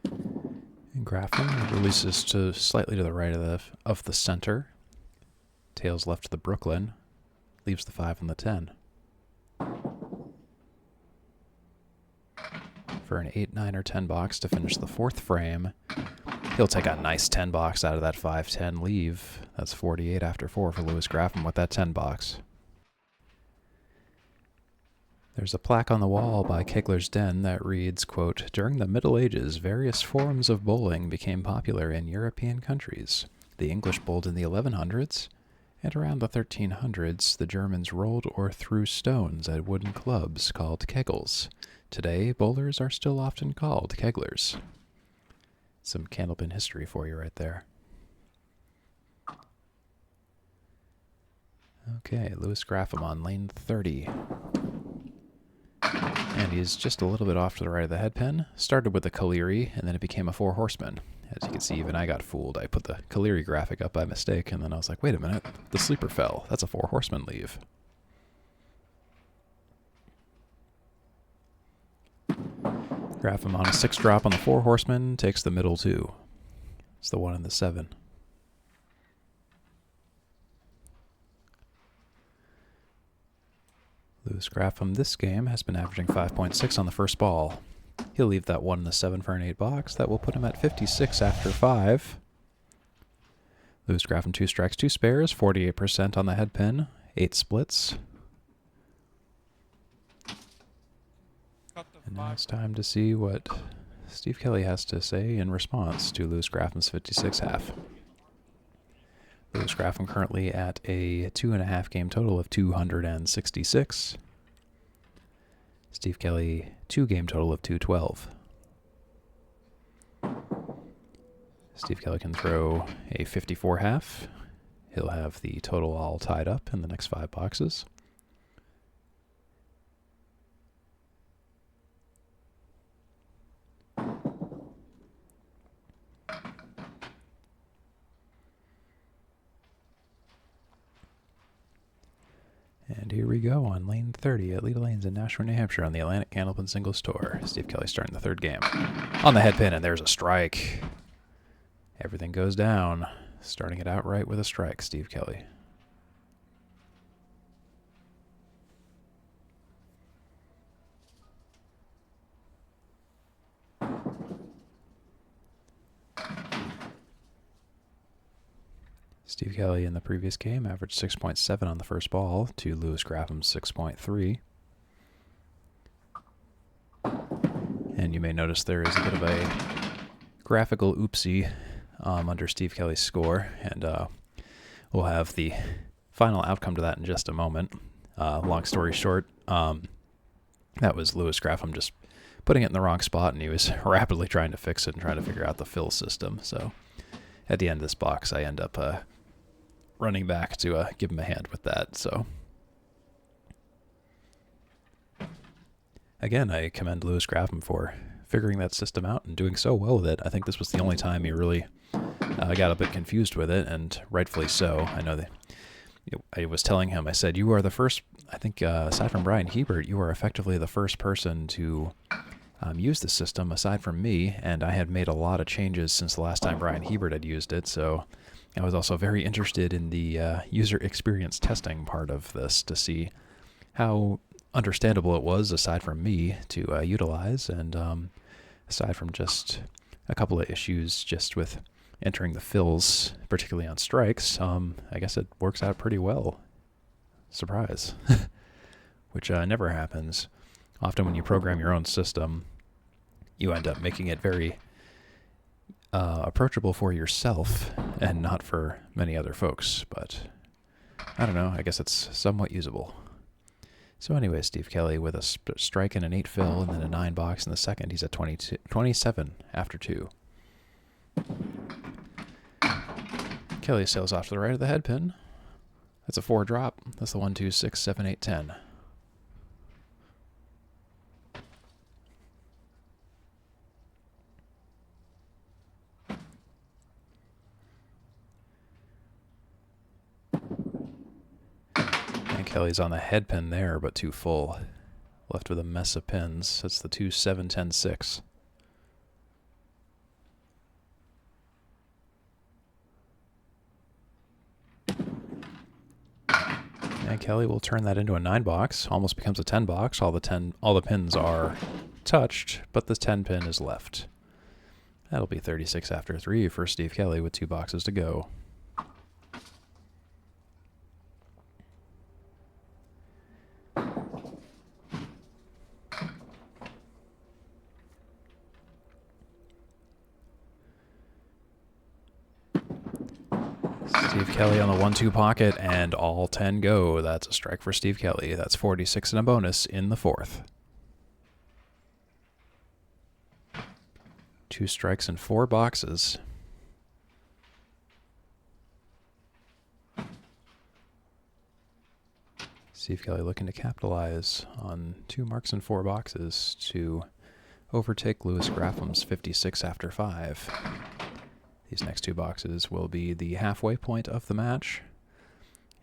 And Graffam releases to slightly to the right of the center. Tails left to the Brooklyn. Leaves the 5 and the 10. For an 8, 9, or 10 box to finish the 4th frame. He'll take a nice 10 box out of that 5-10 leave. That's 48 after 4 for Louis Graffam with that 10 box. There's a plaque on the wall by Kegler's Den that reads, quote, "During the Middle Ages, various forms of bowling became popular in European countries. The English bowled in the 1100s, and around the 1300s, the Germans rolled or threw stones at wooden clubs called kegels. Today, bowlers are still often called keglers." Some candlepin history for you right there. Okay, Louis Graffam on lane 30. And And he's just a little bit off to the right of the head pin. Started with the Kaleri, and then it became a 4 horseman. As you can see, even I got fooled. I put the Kaleri graphic up by mistake, and then I was like, wait a minute, the sleeper fell. That's a 4 horseman leave. Graffam on a 6 drop on the 4 horseman, takes the middle 2. It's the 1 and the 7. Lewis Graffam this game has been averaging 5.6 on the first ball. He'll leave that 1 and the 7 for an 8 box. That will put him at 56 after 5. Lewis Graffam 2 strikes, 2 spares, 48% on the head pin, 8 splits. And now it's time to see what Steve Kelly has to say in response to Lewis Graffam's 56 half. Lewis Graffam currently at a 2.5 game total of 266. Steve Kelly, 2 game total of 212. Steve Kelly can throw a 54 half. He'll have the total all tied up in the next 5 boxes. And here we go on lane 30 at Leda Lanes in Nashua, New Hampshire on the Atlantic Candlepin Singles Tour. Steve Kelly starting the 3rd game. On the head pin, and there's a strike. Everything goes down. Starting it out right with a strike, Steve Kelly. Steve Kelly in the previous game averaged 6.7 on the first ball to Lewis Graffam's 6.3. And you may notice there is a bit of a graphical oopsie under Steve Kelly's score, and we'll have the final outcome to that in just a moment. Long story short, that was Lewis Graffam just putting it in the wrong spot, and he was rapidly trying to fix it and trying to figure out the fill system. So at the end of this box, I end up running back to give him a hand with that. So again, I commend Lewis Graffam for figuring that system out and doing so well with it. I think this was the only time he really got a bit confused with it, and rightfully so. I know that I was telling him, I said, you are the first, I think aside from Brian Hebert, you are effectively the first person to use the system aside from me, and I had made a lot of changes since the last time Brian Hebert had used it, so I was also very interested in the user experience testing part of this to see how understandable it was aside from me to utilize, and aside from just a couple of issues just with entering the fills, particularly on strikes, I guess it works out pretty well. Surprise. Which never happens. Often when you program your own system, you end up making it very approachable for yourself and not for many other folks. But I don't know, I guess it's somewhat usable. So anyway, Steve Kelly with a strike and an 8 fill and then a 9 box in the second. He's at 27 after 2. Kelly sails off to the right of the head pin. That's a 4 drop. That's the 1, 2, 6, 7, 8, 10. And Kelly's on the head pin there, but too full. Left with a mess of pins. That's the 2, 7, 10, 6. And Kelly will turn that into a 9 box. Almost becomes a 10 box. All the pins are touched, but the 10 pin is left. That'll be 36 after 3 for Steve Kelly with 2 boxes to go. Steve Kelly on the 1-2 pocket, and all 10 go. That's a strike for Steve Kelly. That's 46 and a bonus in the 4th. 2 strikes and 4 boxes. Steve Kelly looking to capitalize on 2 marks in 4 boxes to overtake Louis Graffam's 56 after 5. These next 2 boxes will be the halfway point of the match,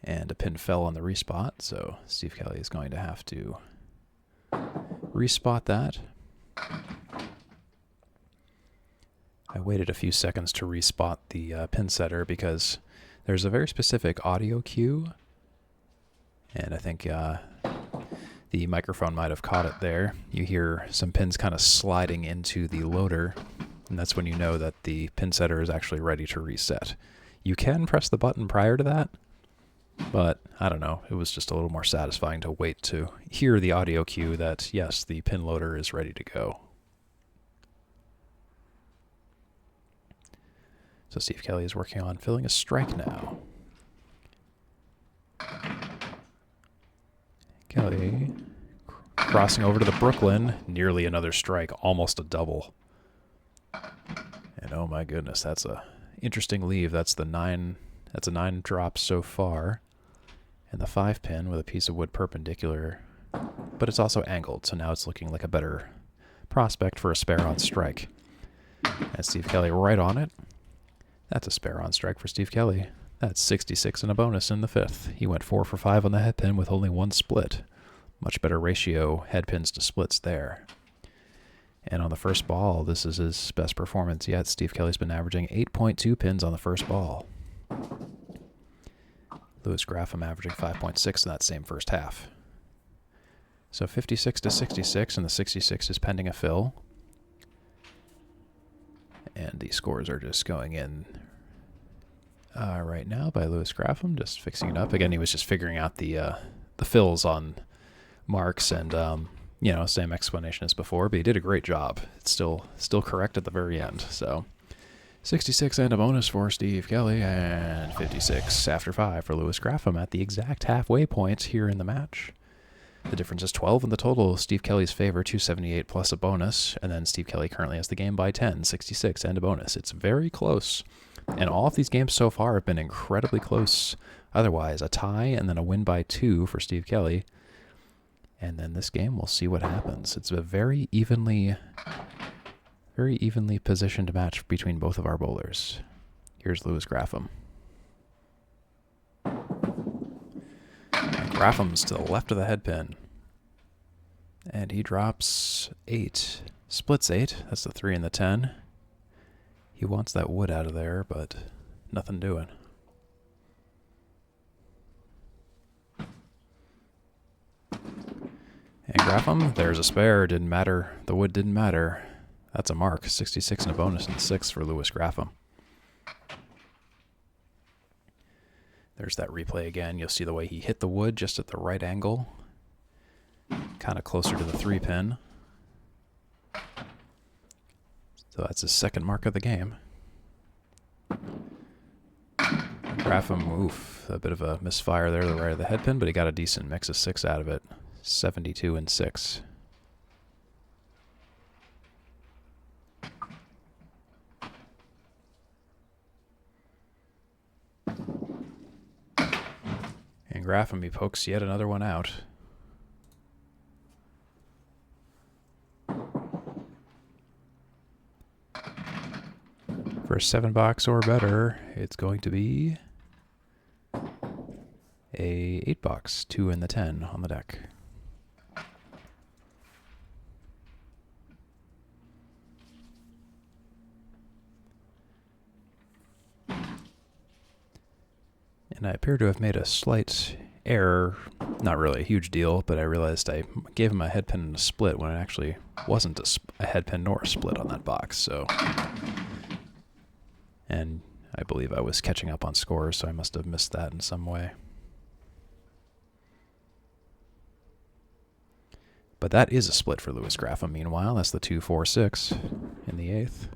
and a pin fell on the respot, so Steve Kelly is going to have to respot that. I waited a few seconds to respot the pin setter because there's a very specific audio cue, and I think the microphone might have caught it there. You hear some pins kind of sliding into the loader, and that's when you know that the pin setter is actually ready to reset. You can press the button prior to that, but I don't know, it was just a little more satisfying to wait to hear the audio cue that, yes, the pin loader is ready to go. So Steve Kelly is working on filling a strike now. Kelly crossing over to the Brooklyn, nearly another strike, almost a double. And oh my goodness, that's a interesting leave. That's a 9 drop so far. And the 5 pin with a piece of wood perpendicular, but it's also angled, so now it's looking like a better prospect for a spare on strike. And Steve Kelly right on it. That's a spare on strike for Steve Kelly. That's 66 and a bonus in the 5th. He went 4 for 5 on the head pin with only 1 split. Much better ratio head pins to splits there. And on the first ball, this is his best performance yet. Steve Kelly's been averaging 8.2 pins on the first ball. Louis Graffam averaging 5.6 in that same first half. So 56 to 66, and the 66 is pending a fill. And the scores are just going in right now by Louis Graffam, just fixing it up. Again, he was just figuring out the fills on marks, and you know, same explanation as before, but he did a great job. It's still correct at the very end. So 66 and a bonus for Steve Kelly, and 56 after 5 for Louis Graffam at the exact halfway point here in the match. The difference is 12 in the total. Steve Kelly's favor, 278 plus a bonus, and then Steve Kelly currently has the game by 10, 66 and a bonus. It's very close, and all of these games so far have been incredibly close. Otherwise, a tie and then a win by 2 for Steve Kelly. And then this game, we'll see what happens. It's a very evenly positioned match between both of our bowlers. Here's Louis Graffam. Graffam's to the left of the head pin. And he drops 8. Splits 8. That's the 3 and the 10. He wants that wood out of there, but nothing doing. And Graffam, there's a spare. Didn't matter. The wood didn't matter. That's a mark. 66 and a bonus and 6 for Louis Graffam. There's that replay again. You'll see the way he hit the wood just at the right angle. Kind of closer to the 3 pin. So that's his second mark of the game. Graffam, oof, a bit of a misfire there to the right of the head pin, but he got a decent mix of 6 out of it. 72 and 6. And Graffam, he pokes yet another one out. For a 7-box or better, it's going to be a 8-box, 2 and the 10 on the deck. And I appear to have made a slight error, not really a huge deal, but I realized I gave him a head pin and a split when it actually wasn't a head pin nor a split on that box. So, and I believe I was catching up on scores, so I must have missed that in some way. But that is a split for Louis Graffam, meanwhile. That's the 2-4-6 in the 8th.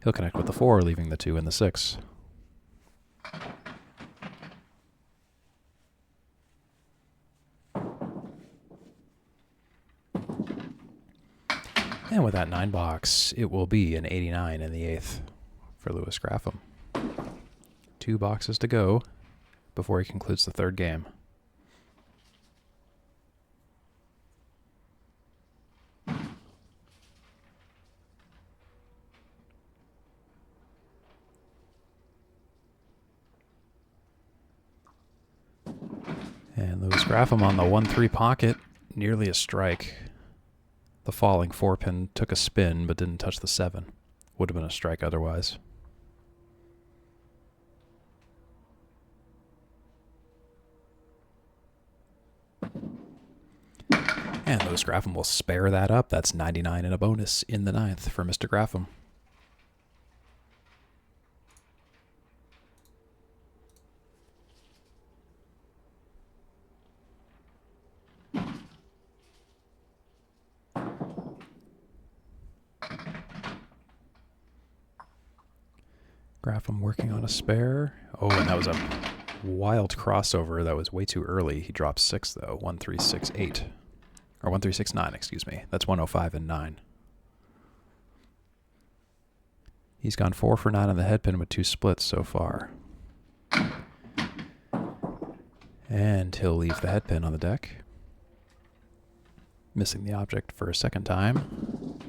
He'll connect with the 4, leaving the 2 in the 6. And with that 9-box, it will be an 89 in the 8th for Louis Graffam. 2 boxes to go before he concludes the 3rd game. And Lewis Graffam on the 1-3 pocket, nearly a strike. The falling 4-pin took a spin but didn't touch the 7. Would have been a strike otherwise. And Lewis Graffam will spare that up. That's 99 and a bonus in the 9th for Mr. Graffam. Graffam working on a spare. Oh, and that was a wild crossover. That was way too early. He dropped 6, though. 1-3-6-8. Or 1-3-6-9, excuse me. That's 105 and 9. He's gone 4 for 9 on the headpin with 2 splits so far. And he'll leave the headpin on the deck. Missing the object for a second time.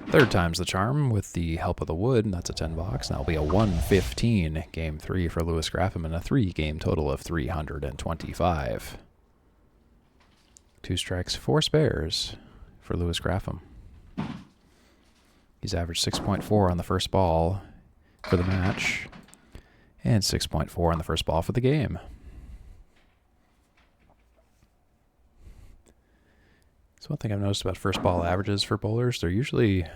Third time's the charm with the help of the wood, and that's a 10 box. That'll be a 115 game 3 for Lewis Graffam and a 3-game total of 325. 2 strikes, 4 spares for Lewis Graffam. He's averaged 6.4 on the first ball for the match, and 6.4 on the first ball for the game. So one thing I've noticed about first ball averages for bowlers, they're usually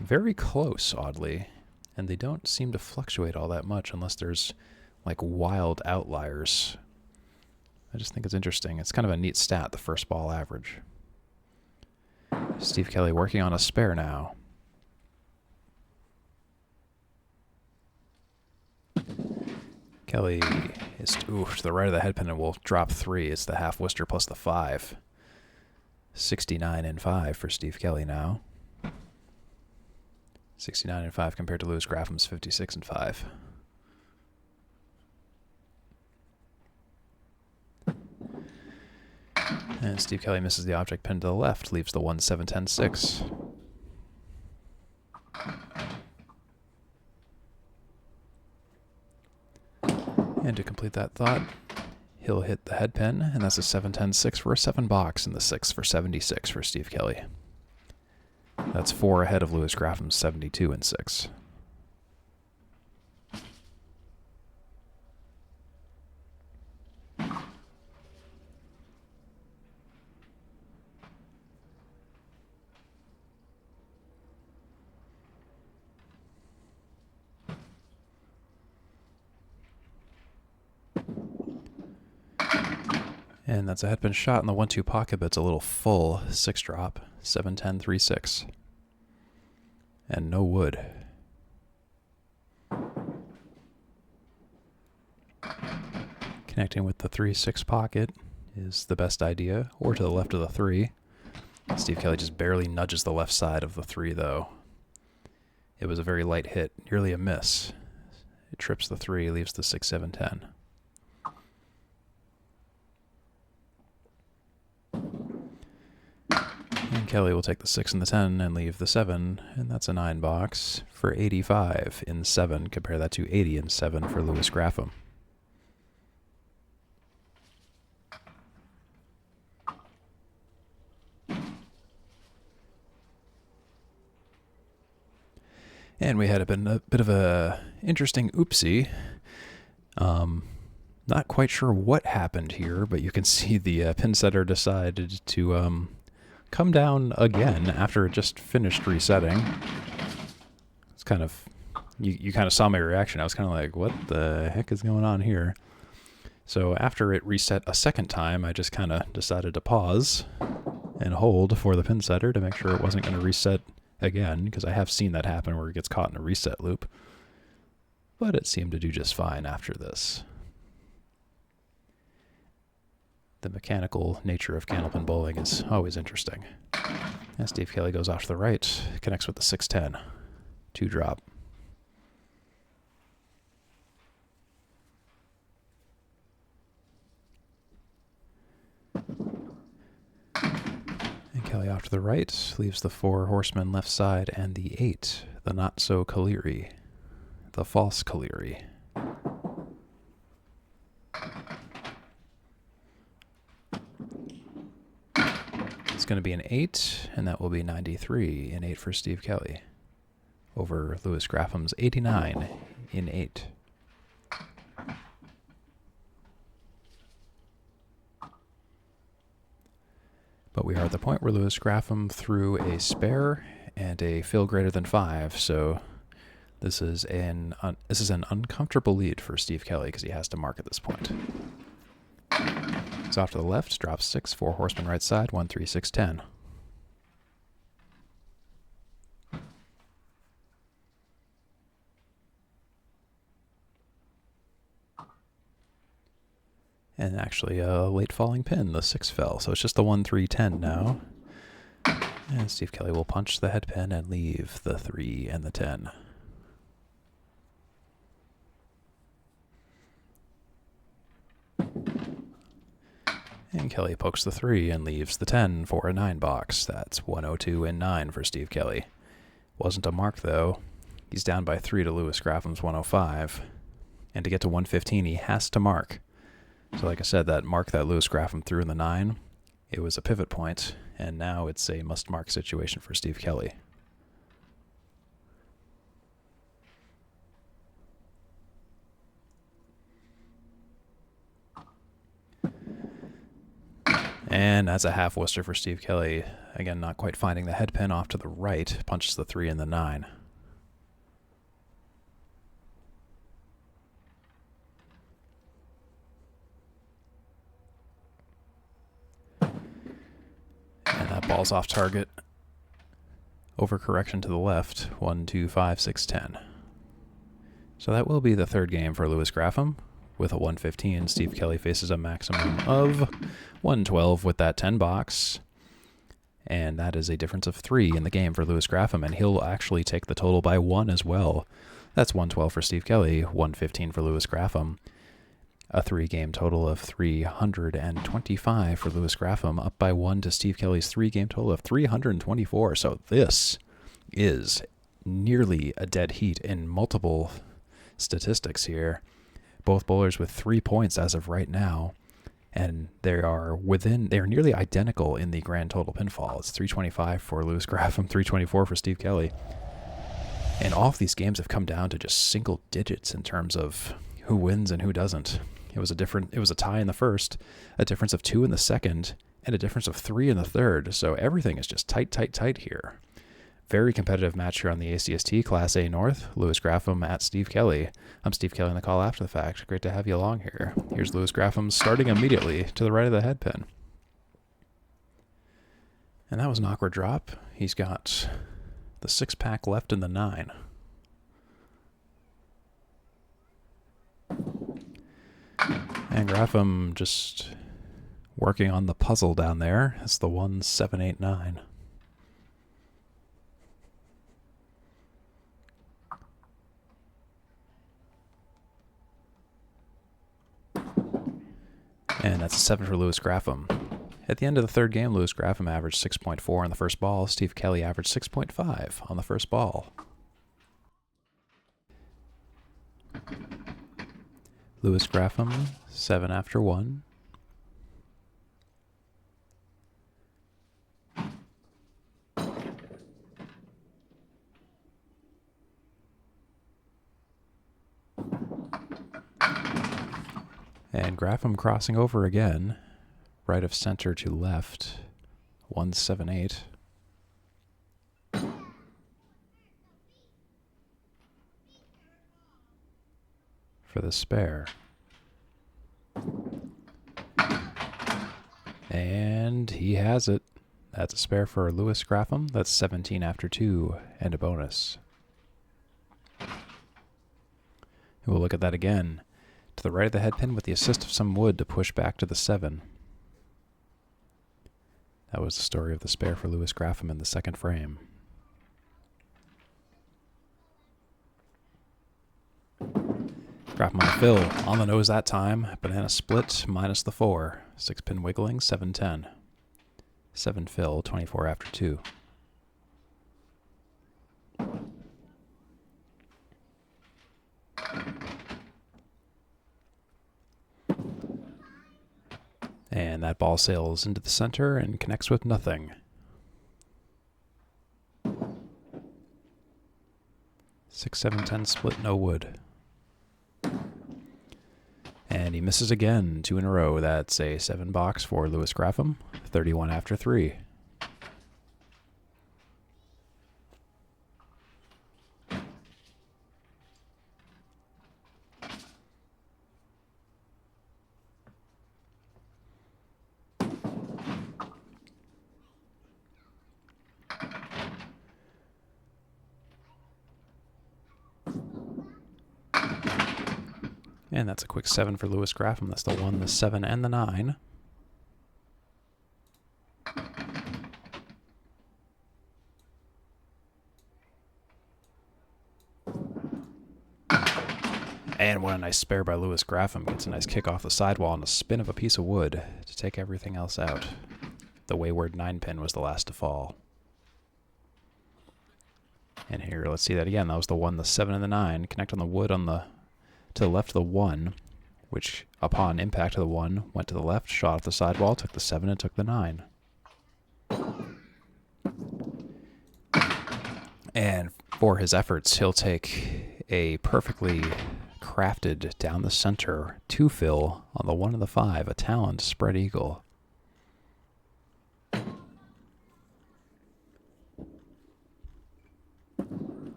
very close, oddly, and they don't seem to fluctuate all that much unless there's like wild outliers. I just think it's interesting. It's kind of a neat stat, the first ball average. Steve Kelly working on a spare now. Kelly is to the right of the headpin and will drop 3. It's the half Worcester plus the 5. 69 and 5 for Steve Kelly now. 69 and 5 compared to Lewis Graffam's 56 and 5. And Steve Kelly misses the object pin to the left, leaves the 1-7-10-6. And to complete that thought, he'll hit the head pin, and that's a 7-10-6 for a 7 box, and the 6 for 76 for Steve Kelly. That's 4 ahead of Lewis Graffam's 72 and 6. And that's a headpin shot in the 1-2 pocket, but it's a little full 6 drop, 7-10-3-6. And no wood. Connecting with the 3-6 pocket is the best idea, or to the left of the 3. Steve Kelly just barely nudges the left side of the 3, though. It was a very light hit, nearly a miss. It trips the 3, leaves the 6-7-10. And Kelly will take the 6 and the 10 and leave the 7, and that's a 9 box for 85 in 7. Compare that to 80 in 7 for Lewis Graffam. And we had a bit of a interesting oopsie. Not quite sure what happened here, but you can see the pin setter decided to come down again after it just finished resetting. It's kind of, you kind of saw my reaction. I was kind of like, what the heck is going on here? So after it reset a second time, I just kind of decided to pause and hold for the pin setter to make sure it wasn't going to reset again, because I have seen that happen where it gets caught in a reset loop. But it seemed to do just fine after this. The mechanical nature of candlepin bowling is always interesting. And Steve Kelly goes off to the right, connects with the 6-10. 2 drop. And Kelly off to the right, leaves the 4 horsemen left side and the 8, the not so Caleri, the false Caleri. going to be an 8, and that will be 93 in 8 for Steve Kelly over Louis Graffam's 89 in 8. But we are at the point where Louis Graffam threw a spare and a fill greater than 5, so this is an uncomfortable lead for Steve Kelly because he has to mark at this point. He's off to the left, drops 6, 4 horsemen right side, 1, 3, 6, 10. And actually a late falling pin, the 6 fell, so it's just the 1, 3, 10 now. And Steve Kelly will punch the head pin and leave the 3 and the 10. And Kelly pokes the 3 and leaves the 10 for a 9 box. That's 102 and 9 for Steve Kelly. Wasn't a mark, though. He's down by 3 to Louis Graffam's 105. And to get to 115, he has to mark. So like I said, that mark that Louis Graffam threw in the 9, it was a pivot point, and now it's a must-mark situation for Steve Kelly. And that's a half Worcester for Steve Kelly. Again, not quite finding the head pin off to the right. Punches the 3 and the 9. And that ball's off target. Overcorrection to the left. 1, 2, 5, 6, 10. So that will be the third game for Louis Graffam. With a 115, Steve Kelly faces a maximum of 112 with that 10 box. And that is a difference of 3 in the game for Louis Graffam, and he'll actually take the total by 1 as well. That's 112 for Steve Kelly, 115 for Louis Graffam. A 3-game total of 325 for Louis Graffam, up by 1 to Steve Kelly's 3-game total of 324. So this is nearly a dead heat in multiple statistics here. Both bowlers with 3 points as of right now, and they are nearly identical in the grand total pinfall. It's 325 for Louis Graffam, 324 for Steve Kelly. And all of these games have come down to just single digits in terms of who wins and who doesn't. It was a tie in the first, a difference of 2 in the second, and a difference of 3 in the third. So everything is just tight, tight, tight here. Very competitive match here on the ACST Class A North. Louis Graffam at Steve Kelly. I'm Steve Kelly on the call after the fact. Great to have you along here. Here's Louis Graffam starting immediately to the right of the head pin. And that was an awkward drop. He's got the 6-pack left in the 9. And Graffam just working on the puzzle down there. It's the 1, 7, 8, 9. And that's a 7 for Louis Graffam. At the end of the third game, Louis Graffam averaged 6.4 on the first ball. Steve Kelly averaged 6.5 on the first ball. Louis Graffam, 7 after 1. And Graffam crossing over again, right of center to left, 1, 7, 8. For the spare. And he has it. That's a spare for Louis Graffam. That's 17 after 2 and a bonus. We'll look at that again. To the right of the head pin with the assist of some wood to push back to the 7. That was the story of the spare for Louis Graffam in the second frame. Graffam on the fill, on the nose that time. Banana split minus the 4. 6-pin wiggling, 7-10. 7 fill, 24 after 2. And that ball sails into the center and connects with nothing. 6, 7, 10 split, no wood. And he misses again, 2 in a row. That's a 7 box for Louis Graffam, 31 after 3. And that's a quick 7 for Louis Graffam. That's the 1, the 7, and the 9. And what a nice spare by Louis Graffam. Gets a nice kick off the sidewall and a spin of a piece of wood to take everything else out. The wayward 9-pin was the last to fall. And here, let's see that again. That was the 1, the 7, and the 9. Connect on the wood on the to the left of the 1, which upon impact of the 1 went to the left, shot off the sidewall, took the 7, and took the 9. And for his efforts, he'll take a perfectly crafted down the center 2-fill on the 1 and the 5, a taloned spread eagle.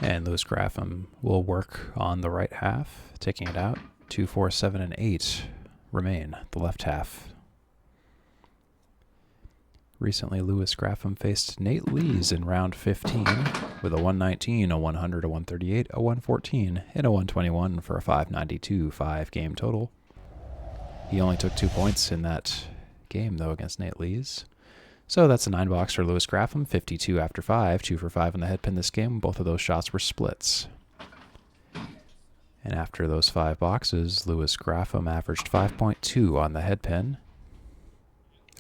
And Louis Graffam will work on the right half, taking it out. 2, 4, 7, and 8 remain, the left half. Recently, Louis Graffam faced Nate Lees in round 15 with a 119, a 100, a 138, a 114, and a 121 for a 592 5-game total. He only took 2 points in that game, though, against Nate Lees. So that's a 9 box for Louis Graffam, 52 after 5, 2 for 5 in the head pin this game. Both of those shots were splits. And after those 5 boxes, Louis Graffam averaged 5.2 on the head pin,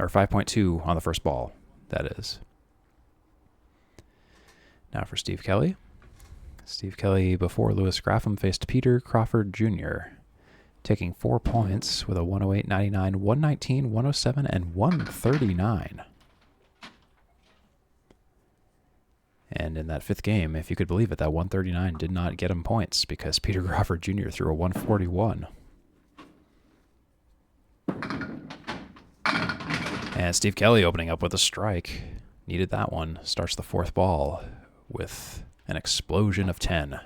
or 5.2 on the first ball, that is. Now for Steve Kelly. Steve Kelly, before Louis Graffam, faced Peter Crawford Jr., taking 4 points with a 108, 99, 119, 107, and 139. And in that 5th game, if you could believe it, that 139 did not get him points because Peter Crawford Jr. threw a 141. And Steve Kelly opening up with a strike. Needed that one. Starts the 4th ball with an explosion of 10.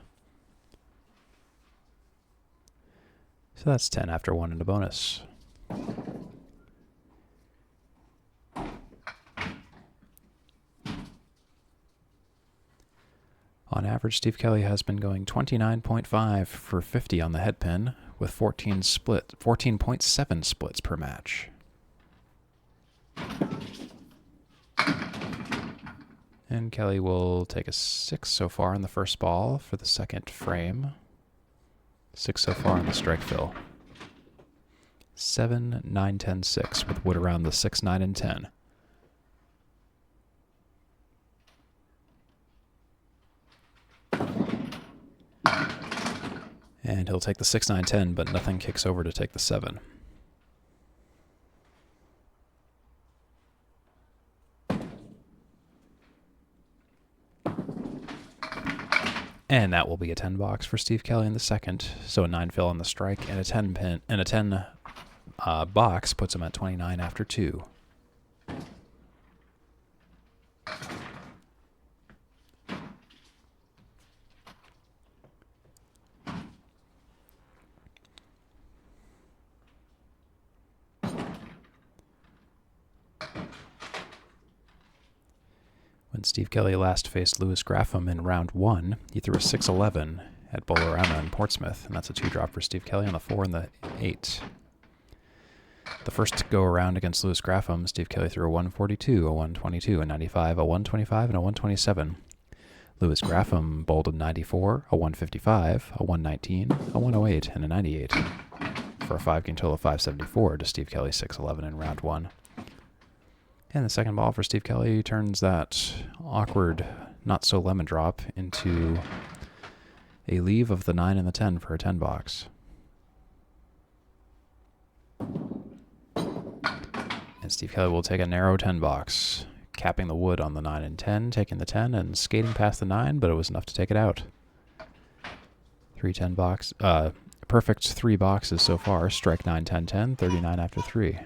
So that's 10 after 1 and a bonus. On average, Steve Kelly has been going 29.5 for 50 on the head pin with 14.7 splits per match. And Kelly will take a 6 so far on the first ball for the second frame. 6 so far on the strike fill. 7, 9, 10, 6 with wood around the 6, 9, and 10. And he'll take the 6, 9, 10, but nothing kicks over to take the 7. And that will be a 10 box for Steve Kelly in the second. So a 9 fill on the strike and a 10 pin and a 10 box puts him at 29 after 2. When Steve Kelly last faced Louis Graffam in round 1, he threw a 6-11 at Bolorama in Portsmouth, and that's a 2-drop for Steve Kelly on the 4 and the 8. The first go-around against Louis Graffam, Steve Kelly threw a 142, a 122, a 95, a 125, and a 127. Louis Graffam bowled a 94, a 155, a 119, a 108, and a 98 for a 5-game total of 574 to Steve Kelly's 6-11 in round 1. And the second ball for Steve Kelly turns that awkward, not-so-lemon drop into a leave of the 9 and the 10 for a 10 box. Steve Kelly will take a narrow 10 box, capping the wood on the 9 and 10, taking the 10 and skating past the 9, but it was enough to take it out. 3-10 box, perfect 3 boxes so far. Strike 9, 10, 10, 39 after 3.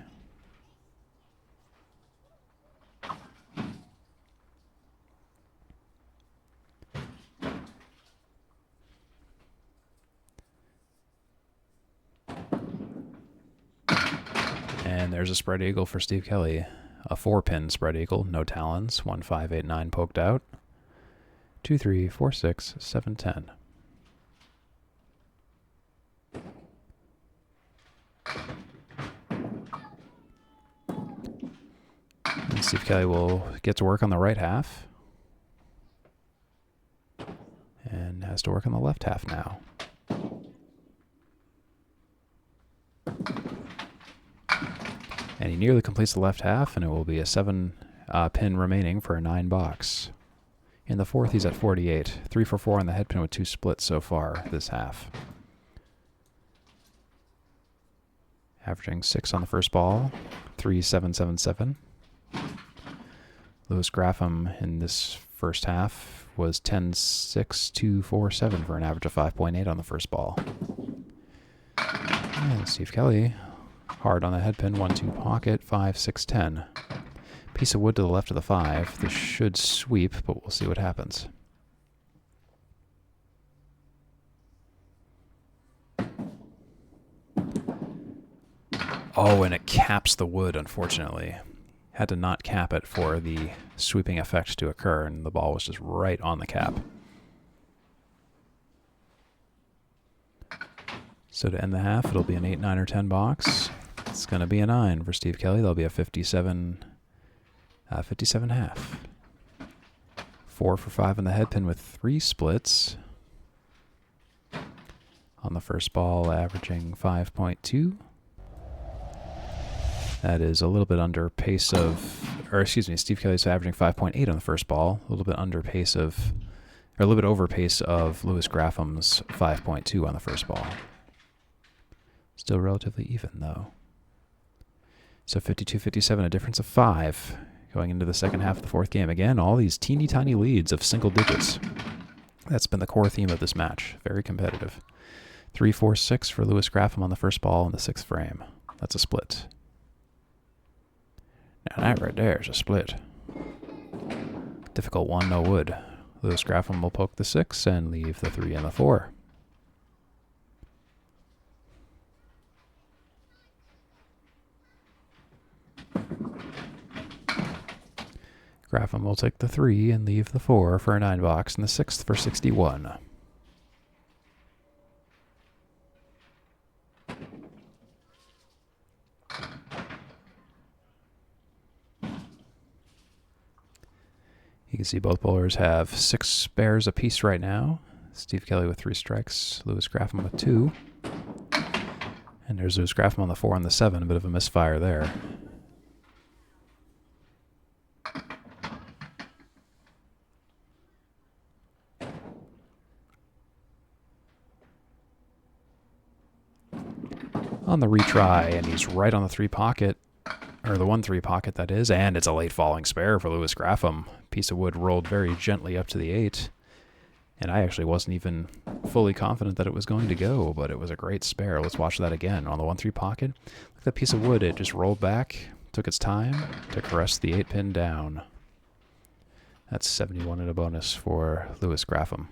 And there's a spread eagle for Steve Kelly. A 4-pin spread eagle, no talons. 1, 5, 8, 9 poked out. 2, 3, 4, 6, 7, 10. And Steve Kelly will get to work on the right half. And has to work on the left half now. And he nearly completes the left half, and it will be a 7 pin remaining for a 9 box. In the fourth, he's at 48. 3 for 4 on the head pin with 2 splits so far this half. Averaging 6 on the first ball. 3, 7, 7, 7. Louis Graffam in this first half was 10, 6, 2, 4, 7 for an average of 5.8 on the first ball. And Steve Kelly, hard on the head pin, 1, 2 pocket, 5, 6, 10. Piece of wood to the left of the 5. This should sweep, but we'll see what happens. Oh, and it caps the wood, unfortunately. Had to not cap it for the sweeping effect to occur, and the ball was just right on the cap. So to end the half, it'll be an 8, 9, or 10 box. It's going to be a 9 for Steve Kelly. There'll be a 57 half. 4 for 5 on the head pin with 3 splits. On the first ball, averaging 5.2. That is a little bit under pace of, or excuse me, Steve Kelly's averaging 5.8 on the first ball. A little bit under pace of, or a little bit over pace of Louis Grafham's 5.2 on the first ball. Still relatively even, though. So 52-57, a difference of 5 going into the second half of the fourth game. Again, all these teeny tiny leads of single digits. That's been the core theme of this match. Very competitive. 3, 4, 6 for Louis Graffam on the first ball in the 6th frame. That's a split. Now that right there is a split. Difficult one, no wood. Louis Graffam will poke the 6 and leave the 3 and the 4. Graffam will take the 3 and leave the 4 for a 9 box, and the 6th for 61. You can see both bowlers have 6 spares apiece right now. Steve Kelly with 3 strikes, Louis Graffam with 2. And there's Louis Graffam on the 4 and the 7, a bit of a misfire there. On the retry, and he's right on the 3 pocket, or the 1-3 pocket that is, and it's a late falling spare for Louis Graffam. Piece of wood rolled very gently up to the 8, and I actually wasn't even fully confident that it was going to go, but it was a great spare. Let's watch that again. On the 1-3 pocket, look at that piece of wood. It just rolled back, took its time to caress the 8-pin down. That's 71 and a bonus for Louis Graffam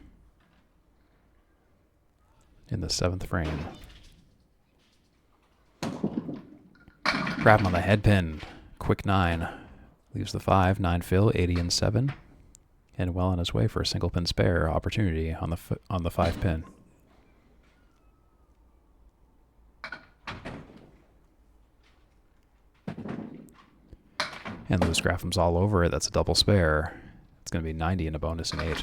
in the 7th frame. Graffam on the head pin, quick 9, leaves the 5, 9 fill, 80 and 7, and well on his way for a single pin spare opportunity on the 5 pin. And Louis Graffam's all over it. That's a double spare. It's going to be 90 and a bonus and 8.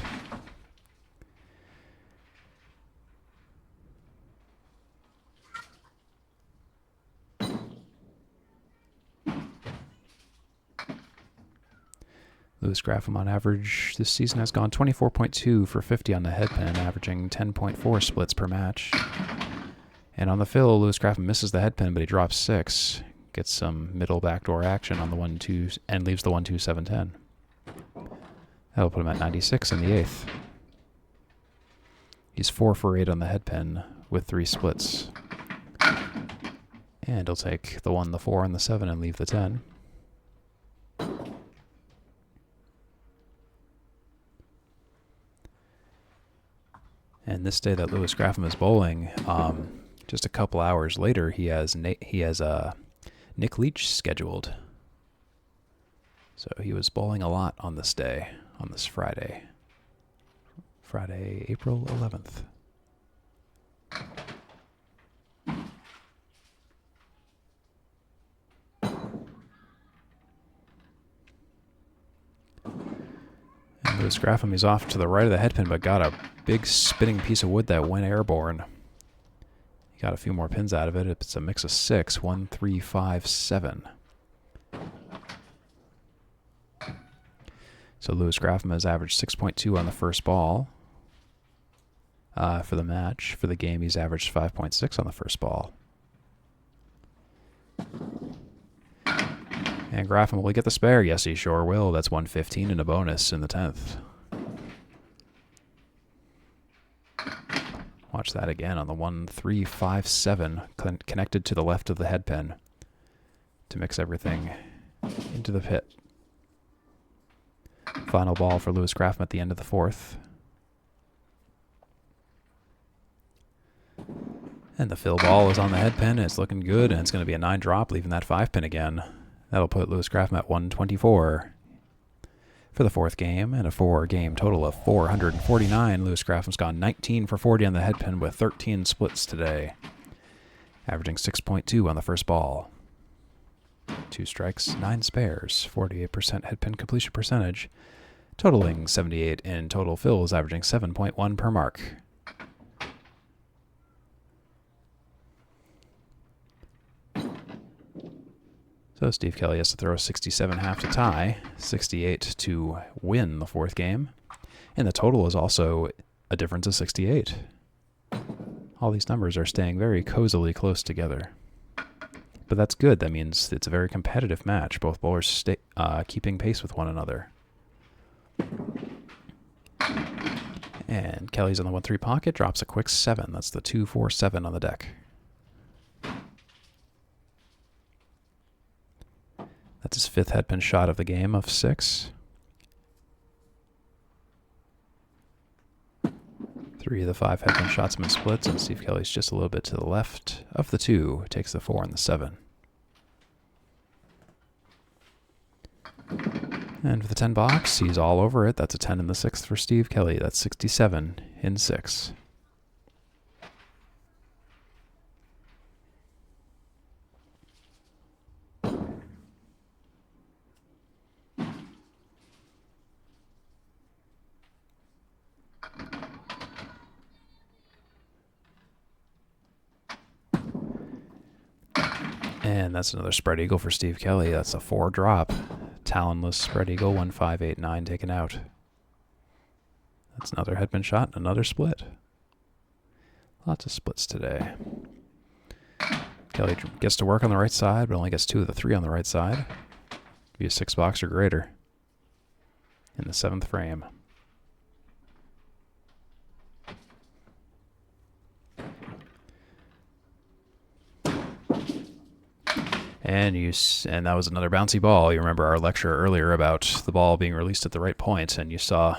Louis Graffam on average this season has gone 24.2 for 50 on the head pin, averaging 10.4 splits per match. And on the fill, Louis Graffam misses the head pin, but he drops 6. Gets some middle backdoor action on the 1-2 and leaves the 1-2-7-10. That'll put him at 96 in the 8th. He's 4 for 8 on the head pin with 3 splits. And he'll take the 1, the 4, and the 7 and leave the 10. And this day that Louis Graffam is bowling, just a couple hours later, he has Nick Leach scheduled. So he was bowling a lot on this day, on this Friday. Friday, April 11th. And Louis Graffam, he's off to the right of the head pin, but got a big spinning piece of wood that went airborne. He got a few more pins out of it. It's a mix of 6, 1, 3, 5, 7. So Louis Graffam has averaged 6.2 on the first ball. For the match, for the game, he's averaged 5.6 on the first ball. And Graffam, will he get the spare? Yes, he sure will. That's 115 and a bonus in the 10th. Watch that again on the 1, 3, 5, 7, connected to the left of the head pin to mix everything into the pit. Final ball for Louis Graffam at the end of the 4th. And the fill ball is on the head pin, and it's looking good, and it's going to be a 9 drop, leaving that 5 pin again. That'll put Louis Graffam at 124 for the 4th game, and a 4-game total of 449. Louis Graffam's gone 19 for 40 on the head pin with 13 splits today, averaging 6.2 on the first ball. 2 strikes, 9 spares, 48% head pin completion percentage, totaling 78 in total fills, averaging 7.1 per mark. So Steve Kelly has to throw 67.5 to tie, 68 to win the 4th game, and the total is also a difference of 68. All these numbers are staying very cozily close together. But that's good. That means it's a very competitive match. Both bowlers keeping pace with one another. And Kelly's in the 1-3 pocket, drops a quick 7. That's the 2-4-7 on the deck. That's his 5th head pin shot of the game of 6. 3 of the 5 head pin shots have been splits, and Steve Kelly's just a little bit to the left of the 2. Takes the 4 and the 7. And for the 10 box, he's all over it. That's a 10 in the 6th for Steve Kelly. That's 67 in 6. And that's another spread eagle for Steve Kelly. That's a 4 drop. Talonless spread eagle, 1, 5, 8, 9 taken out. That's another headpin shot, another split. Lots of splits today. Kelly gets to work on the right side, but only gets 2 of the 3 on the right side. Be a 6 box or greater in the 7th frame. And that was another bouncy ball. You remember our lecture earlier about the ball being released at the right point, and you saw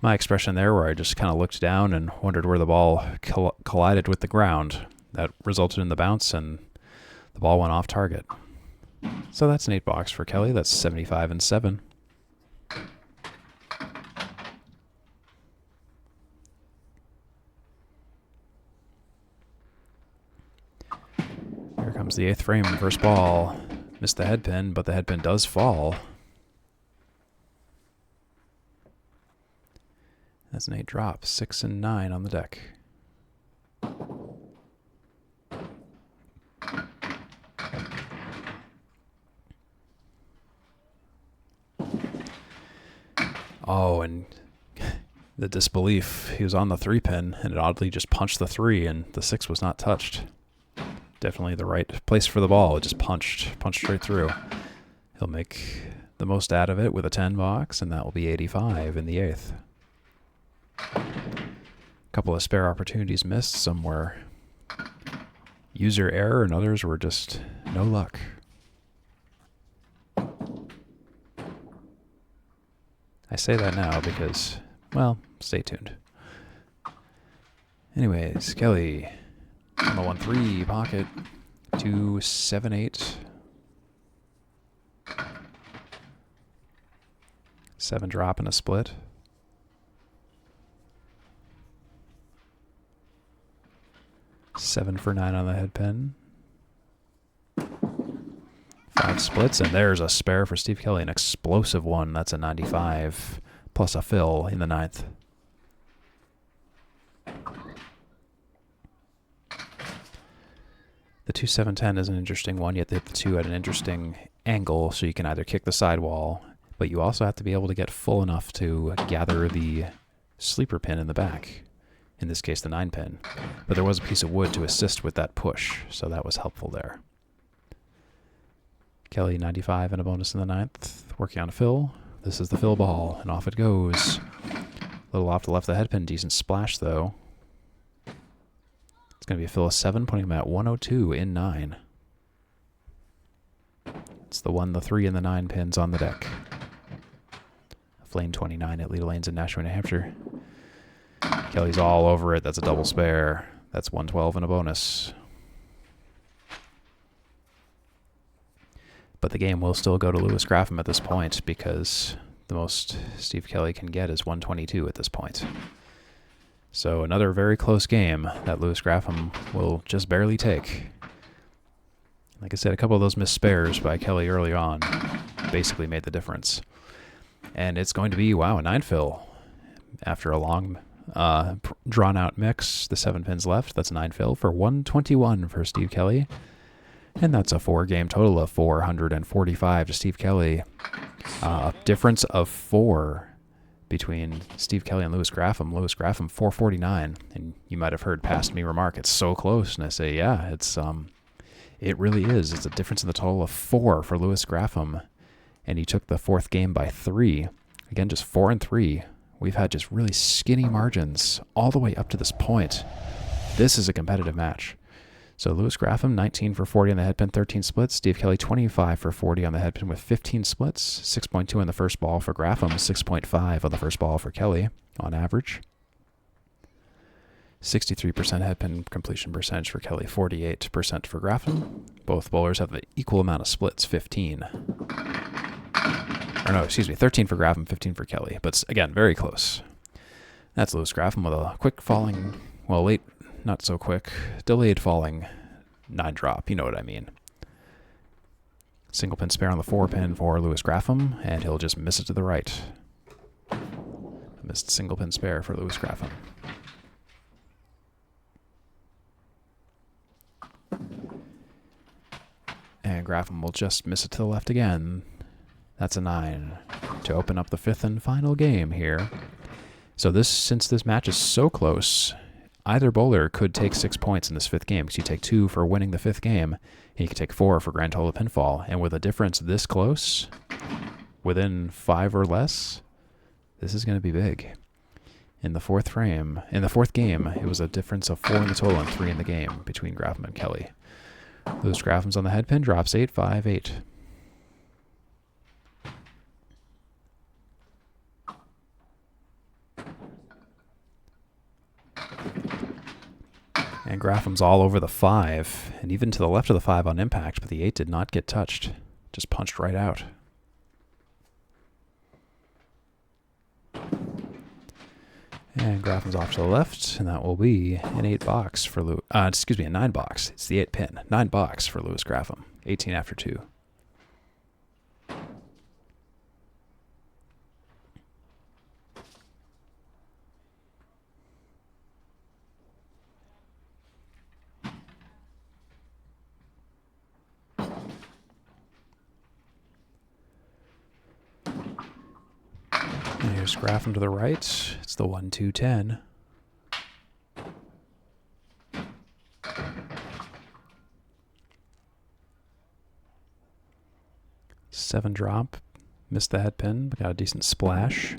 my expression there where I just kind of looked down and wondered where the ball collided with the ground. That resulted in the bounce, and the ball went off target. So that's an 8 box for Kelly. That's 75 and 7. Here comes the 8th frame. First ball. Missed the head pin, but the head pin does fall. That's an 8 drop. 6 and 9 on the deck. Oh, and the disbelief. He was on the 3 pin, and it oddly just punched the 3, and the 6 was not touched. definitely the right place for the ball. It just punched straight through. He'll make the most out of it with a 10 box, and that will be 85 in the 8th. A couple of spare opportunities missed. Some were user error, and others were just no luck. I say that now because, well, stay tuned. Anyways, Kelly on the 1-3 pocket, 2-7-8. 7 drop and a split. Seven for 9 on the head pin. 5 splits, and there's a spare for Steve Kelly, an explosive one. That's a 95 plus a fill in the 9th. The 2-7-10 is an interesting one. You have to hit the 2 at an interesting angle, so you can either kick the sidewall, but you also have to be able to get full enough to gather the sleeper pin in the back. In this case, the 9 pin. But there was a piece of wood to assist with that push, so that was helpful there. Kelly 95 and a bonus in the 9th, working on a fill. This is the fill ball, and off it goes. A little off the left of the head pin, decent splash though. It's going to be a fill of 7, putting him at 102 in 9. It's the 1, the 3, and the 9 pins on the deck. Flame 29 at Leda Lanes in Nashua, New Hampshire. Kelly's all over it. That's a double spare. That's 112 and a bonus. But the game will still go to Lewis Graffam at this point because the most Steve Kelly can get is 122 at this point. So another very close game that Lewis Graffam will just barely take. Like I said, a couple of those missed spares by Kelly early on basically made the difference. And it's going to be, wow, a 9 fill. After a long, drawn-out mix, the 7 pins left. That's a 9 fill for 121 for Steve Kelly. And that's a 4-game total of 445 to Steve Kelly. A difference of 4 between Steve Kelly and Lewis Graffam. Lewis Graffam 449. And you might have heard past me remark, it's so close. And I say, yeah, it really is. It's a difference in the total of 4 for Lewis Graffam. And he took the 4th game by 3. Again, just 4 and 3. We've had just really skinny margins all the way up to this point. This is a competitive match. So Lewis Graffam, 19 for 40 on the head pin, 13 splits. Steve Kelly, 25 for 40 on the head pin with 15 splits. 6.2 on the first ball for Graffam, 6.5 on the first ball for Kelly on average. 63% head pin completion percentage for Kelly, 48% for Graffam. Both bowlers have the equal amount of splits, 15. Or no, excuse me, 13 for Graffam, 15 for Kelly. But again, very close. That's Lewis Graffam with a quick falling, well, late, not so quick, delayed falling 9 drop. You know what I mean. Single pin spare on the 4 pin for Lewis Graffam, and he'll just miss it to the right. Missed single pin spare for Lewis Graffam. And Graffam will just miss it to the left again. That's a 9 to open up the 5th and final game here. So since this match is so close, either bowler could take 6 points in this 5th game, because you take 2 for winning the 5th game, and you can take 4 for grand total pinfall. And with a difference this close, within 5 or less, this is going to be big. In the 4th game, it was a difference of 4 in the total and 3 in the game between Graffam and Kelly. Lewis Graffam's on the head pin, drops 8, 5, 8. And Graffam's all over the 5, and even to the left of the 5 on impact, but the 8 did not get touched. Just punched right out. And Graffam's off to the left, and that will be an 8 box for a 9 box. It's the 8 pin. 9 box for Lewis Graffam. 18 after 2. And here's Graffam to the right. It's the 1-2-10. 7 drop. Missed the head pin, but got a decent splash.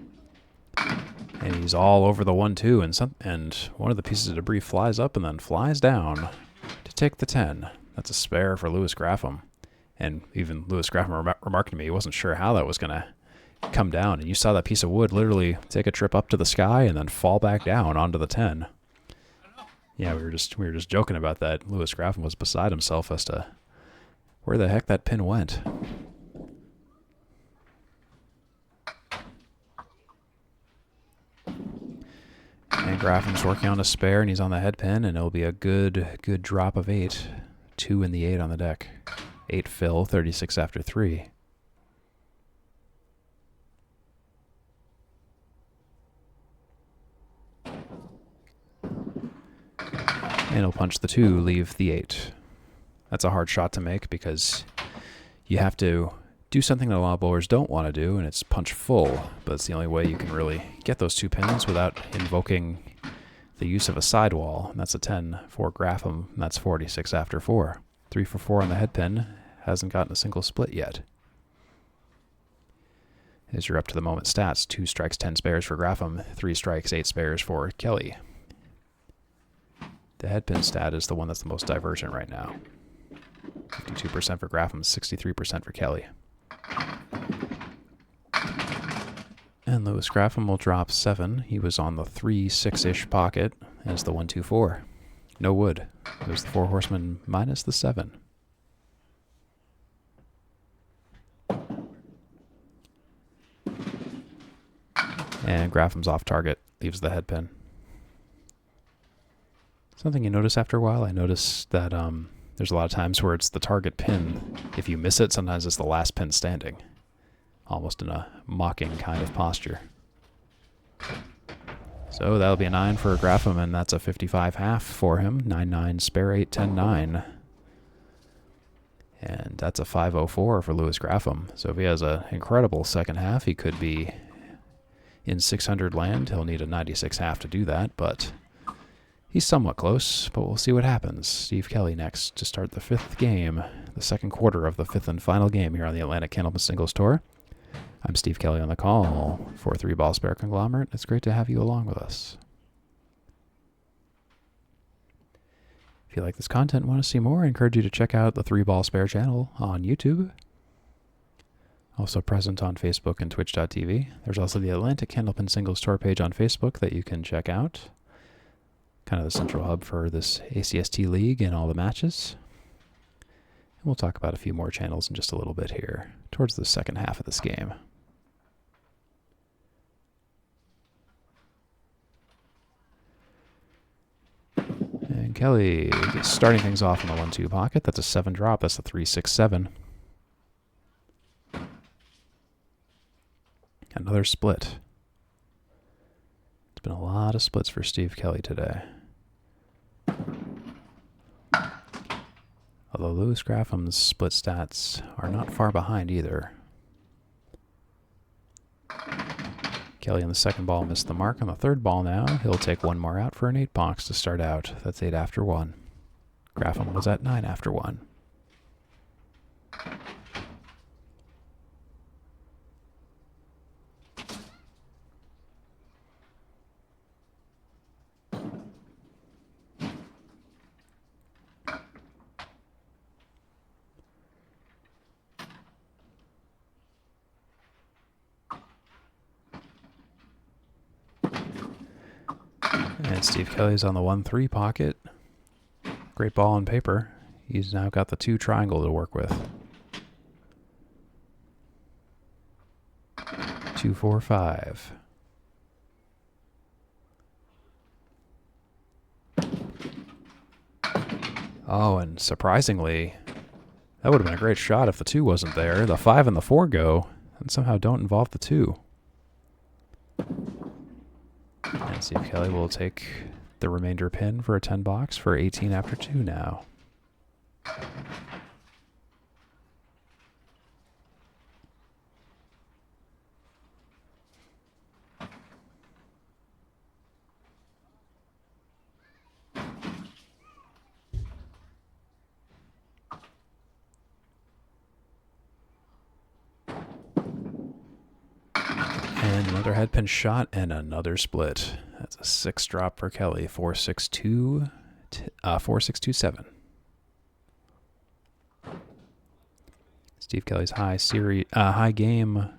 And he's all over the 1-2, and one of the pieces of debris flies up and then flies down to take the 10. That's a spare for Louis Graffam. And even Louis Graffam remarked to me he wasn't sure how that was going to come down. And you saw that piece of wood literally take a trip up to the sky and then fall back down onto the 10. Yeah, we were just joking about that. Louis Graffam was beside himself as to where the heck that pin went. And Graffam's working on a spare, and he's on the head pin, and it'll be a good drop of 8. 2 in the 8 on the deck. 8 fill, 36 after 3. And he'll punch the 2, leave the 8. That's a hard shot to make because you have to do something that a lot of bowlers don't want to do, and it's punch full. But it's the only way you can really get those 2 pins without invoking the use of a sidewall. And that's a 10 for Graffam, and that's 46 after 4. 3 for 4 on the head pin. Hasn't gotten a single split yet. As you're up to the moment stats, 2 strikes, 10 spares for Graffam, 3 strikes, 8 spares for Kelly. The head pin stat is the one that's the most divergent right now. 52% for Graffam, 63% for Kelly. And Louis Graffam will drop 7. He was on the 3-6-ish pocket as the 1-2-4. No wood. There's the 4 horsemen minus the 7. And Graffam's off target, leaves the head pin. Something you notice after a while, I noticed that there's a lot of times where it's the target pin. If you miss it, sometimes it's the last pin standing. Almost in a mocking kind of posture. So that'll be a 9 for Graffam, and that's a 55 half for him. 9-9, spare 8, 10-9. And that's a 504 for Louis Graffam. So if he has an incredible second half, he could be in 600 land. He'll need a 96 half to do that, but he's somewhat close, but we'll see what happens. Steve Kelly next to start the 5th game, the 2nd quarter of the 5th and final game here on the Atlantic Candlepin Singles Tour. I'm Steve Kelly on the call for 3 Ball Spare Conglomerate. It's great to have you along with us. If you like this content and want to see more, I encourage you to check out the 3 Ball Spare channel on YouTube. Also present on Facebook and Twitch.tv. There's also the Atlantic Candlepin Singles Tour page on Facebook that you can check out. Kind of the central hub for this ACST league and all the matches. And we'll talk about a few more channels in just a little bit here, towards the second half of this game. And Kelly starting things off in the 1-2 pocket. That's a 7 drop. That's the 3-6-7. Another split. It's been a lot of splits for Steve Kelly today. Although Louis Graffam's split stats are not far behind either. Kelly on the 2nd ball missed the mark. On the 3rd ball now, he'll take 1 more out for an 8 box to start out. That's 8 after 1. Graffam was at 9 after 1. And Steve Kelly's on the 1-3 pocket. Great ball on paper. He's now got the 2 triangle to work with. 2, 4, 5. Oh, and surprisingly, that would have been a great shot if the 2 wasn't there. The 5 and the 4 go, and somehow don't involve the 2. And Steve Kelly will take the remainder pin for a 10 box for 18 after 2 now. Another headpin shot and another split. That's a 6 drop for Kelly. 4-6-2, 4-6-2-7. Steve Kelly's high game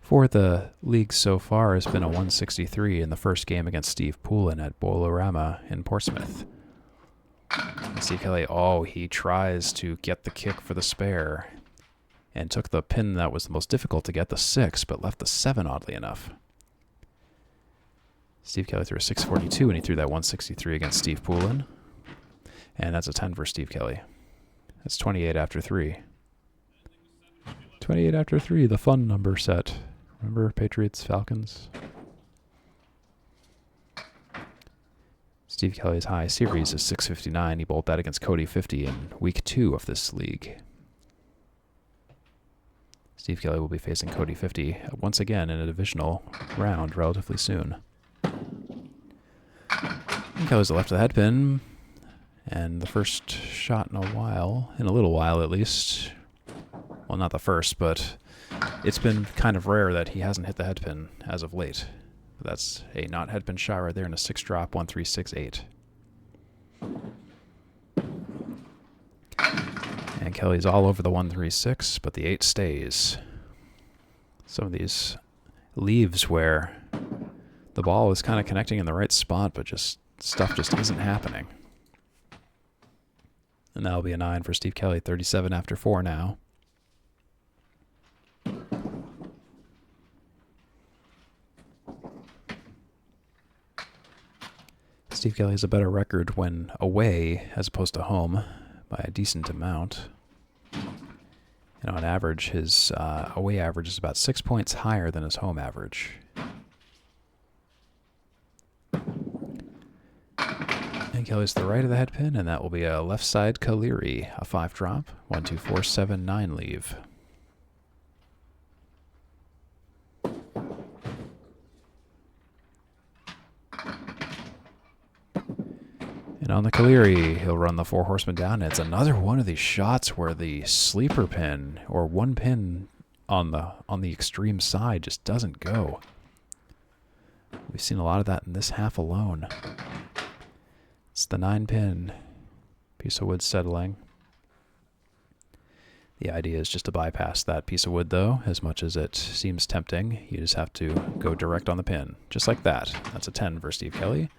for the league so far has been a 163 in the first game against Steve Poulin at Bolorama in Portsmouth. And Steve Kelly, he tries to get the kick for the spare and took the pin that was the most difficult to get, the 6, but left the 7 oddly enough. Steve Kelly threw a 642 and he threw that 163 against Steve Poulin. And that's a 10 for Steve Kelly. That's 28 after 3. 28 after 3, the fun number set. Remember Patriots, Falcons? Steve Kelly's high series is 659. He bowled that against Cody 50 in week 2 of this league. Steve Kelly will be facing Cody 50 once again in a divisional round relatively soon. Kelly's the left of the headpin, and the first shot in a little while at least. Well, not the first, but it's been kind of rare that he hasn't hit the headpin as of late. But that's a not headpin shot right there in a 6 drop, 1-3-6-8. And Kelly's all over the 1-3-6, but the 8 stays. Some of these leaves where the ball is kind of connecting in the right spot, but stuff just isn't happening. And that'll be a 9 for Steve Kelly, 37 after 4 now. Steve Kelly has a better record when away as opposed to home by a decent amount. And on average, his away average is about 6 points higher than his home average. And Kelly's to the right of the headpin, and that will be a left side Kaliri, a 5 drop, 1-2-4-7-9 leave. And on the Kaliri, he'll run the 4 horsemen down. It's another one of these shots where the sleeper pin, or one pin on the extreme side, just doesn't go. We've seen a lot of that in this half alone. It's the 9 pin. Piece of wood settling. The idea is just to bypass that piece of wood, though, as much as it seems tempting. You just have to go direct on the pin, just like that. That's a 10 for Steve Kelly.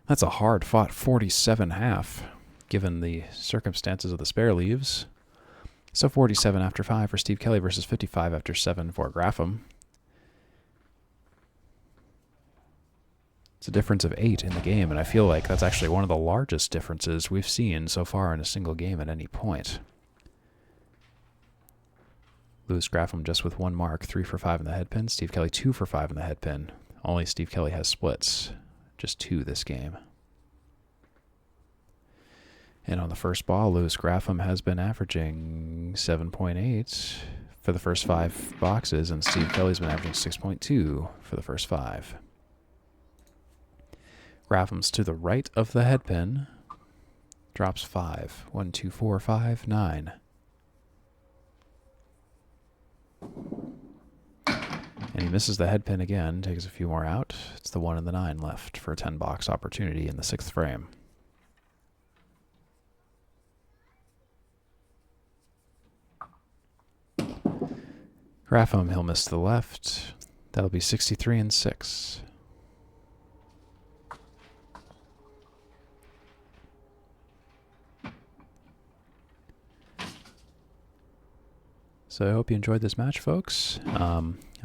That's a hard-fought 47.5, given the circumstances of the spare leaves. So 47 after 5 for Steve Kelly versus 55 after 7 for Graffam. It's a difference of 8 in the game, and I feel like that's actually one of the largest differences we've seen so far in a single game at any point. Lewis Graffam just with 1 mark, 3 for 5 in the headpin. Steve Kelly 2 for 5 in the headpin. Only Steve Kelly has splits. Just 2 this game. And on the first ball, Lewis Graffam has been averaging 7.8 for the first 5 boxes, and Steve Kelly's been averaging 6.2 for the first 5. Graffam's to the right of the headpin. Drops 5. 1, 2, 4, 5, 9. And he misses the headpin again, takes a few more out. It's the 1 and the 9 left for a 10-box opportunity in the 6th frame. Graffam, he'll miss to the left. That'll be 63 and 6. So I hope you enjoyed this match, folks.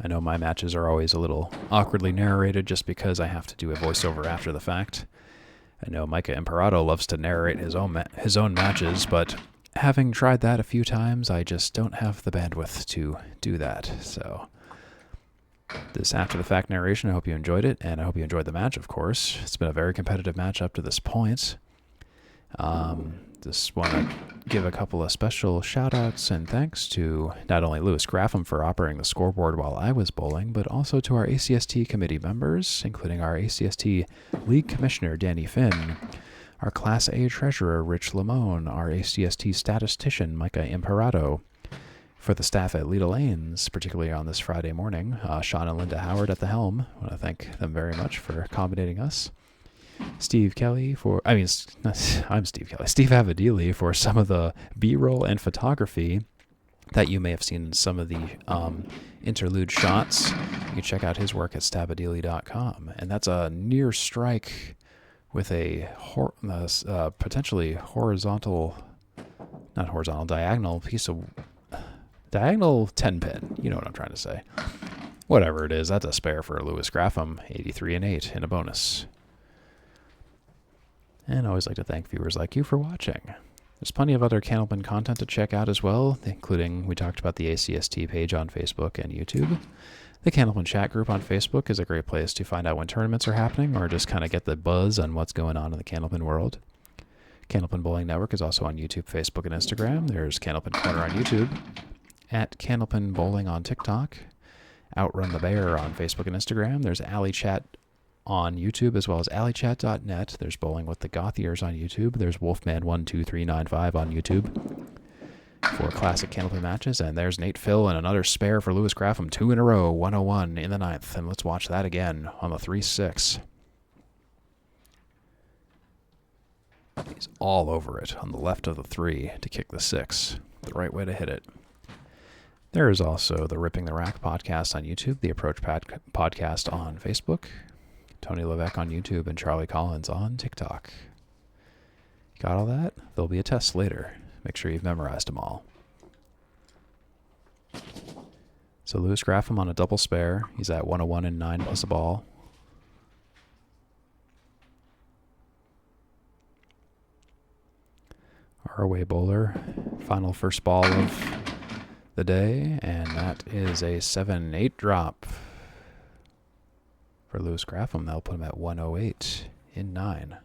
I know my matches are always a little awkwardly narrated just because I have to do a voiceover after the fact. I know Micah Imperato loves to narrate his own matches, but having tried that a few times, I just don't have the bandwidth to do that. So this after-the-fact narration, I hope you enjoyed it, and I hope you enjoyed the match, of course. It's been a very competitive match up to this point. Just want to give a couple of special shout-outs and thanks to not only Lewis Graffam for operating the scoreboard while I was bowling, but also to our ACST committee members, including our ACST League Commissioner, Danny Finn, our Class A Treasurer, Rich Lamone, our ACST Statistician, Micah Imperato, For the staff at Leda Lanes, particularly on this Friday morning, Sean and Linda Howard at the helm. I want to thank them very much for accommodating us. Steve Kelly I'm Steve Kelly. Steve Abodeely for some of the B-roll and photography that you may have seen in some of the interlude shots. You can check out his work at stabadeely.com. And that's a near strike with a potentially diagonal piece of diagonal 10 pin. You know what I'm trying to say. Whatever it is, that's a spare for Louis Graffam, 83 and 8 in a bonus. And I always like to thank viewers like you for watching. There's plenty of other Candlepin content to check out as well, including we talked about the ACST page on Facebook and YouTube. The Candlepin chat group on Facebook is a great place to find out when tournaments are happening or just kind of get the buzz on what's going on in the Candlepin world. Candlepin Bowling Network is also on YouTube, Facebook, and Instagram. There's Candlepin Corner on YouTube, at Candlepin Bowling on TikTok, Outrun the Bear on Facebook and Instagram. There's Alley Chat on YouTube, as well as alleychat.net. There's Bowling with the Goth Ears on YouTube. There's Wolfman12395 on YouTube for classic Candlepin matches. And there's Nate Phil and another spare for Louis Graffam. 2 in a row, 101 in the 9th. And let's watch that again on the 3-6. He's all over it on the left of the 3 to kick the 6. The right way to hit it. There is also the Ripping the Rack podcast on YouTube, the Approach podcast on Facebook, Tony Levesque on YouTube, and Charlie Collins on TikTok. Got all that? There'll be a test later. Make sure you've memorized them all. So Louis Graffam on a double spare. He's at 101 and 9 plus a ball. Our away bowler, final first ball of the day, and that is a 7-8 drop for Louis Graffam. That'll put him at 108 in 9.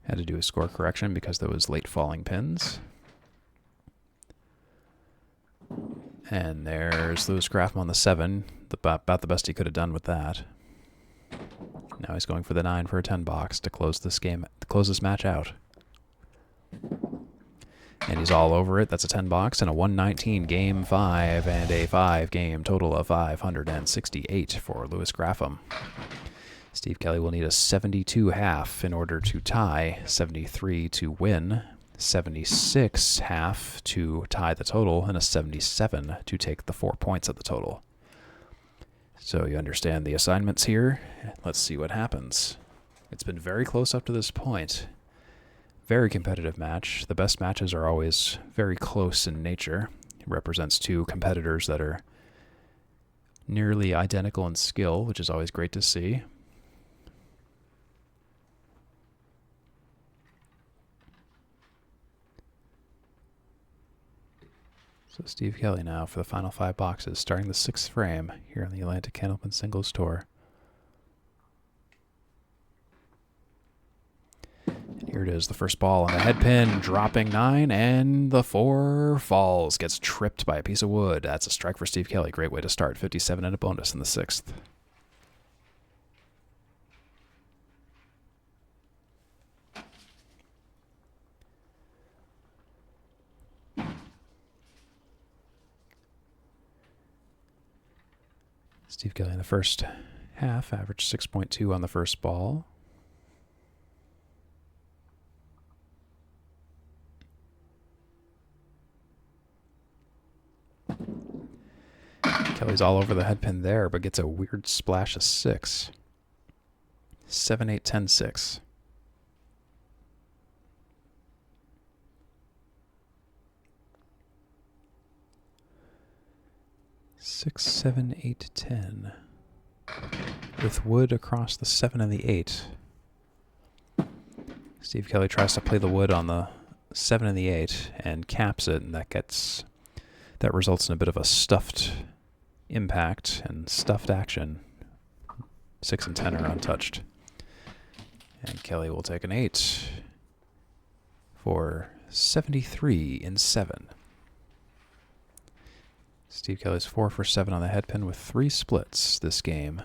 Had to do a score correction because there was late falling pins. And there's Louis Graffam on the 7, about the best he could have done with that. Now he's going for the 9 for a 10 box to close this game, to close this match out. And he's all over it. That's a 10 box and a 119 game 5 and a 5 game total of 568 for Louis Graffam. Steve Kelly will need a 72 half in order to tie, 73 to win, 76 half to tie the total, and a 77 to take the 4 points at the total. So you understand the assignments here. Let's see what happens. It's been very close up to this point. Very competitive match. The best matches are always very close in nature. It represents two competitors that are nearly identical in skill, which is always great to see. So Steve Kelly now for the final 5 boxes, starting the 6th frame here on the Atlantic Candlepin Singles Tour. And here it is, the first ball on the head pin, dropping 9, and the 4 falls, gets tripped by a piece of wood. That's a strike for Steve Kelly. Great way to start, 57 and a bonus in the 6th. Steve Kelly in the first half, averaged 6.2 on the first ball. Kelly's all over the head pin there, but gets a weird splash of 6. 7, 8, 10, 6. 6, 7, 8, 10. With wood across the 7 and the 8. Steve Kelly tries to play the wood on the 7 and the 8 and caps it, and that results in a bit of a stuffed impact and stuffed action. 6 and 10 are untouched. And Kelly will take an 8 for 73 in 7. Steve Kelly's 4 for 7 on the head pin with 3 splits this game.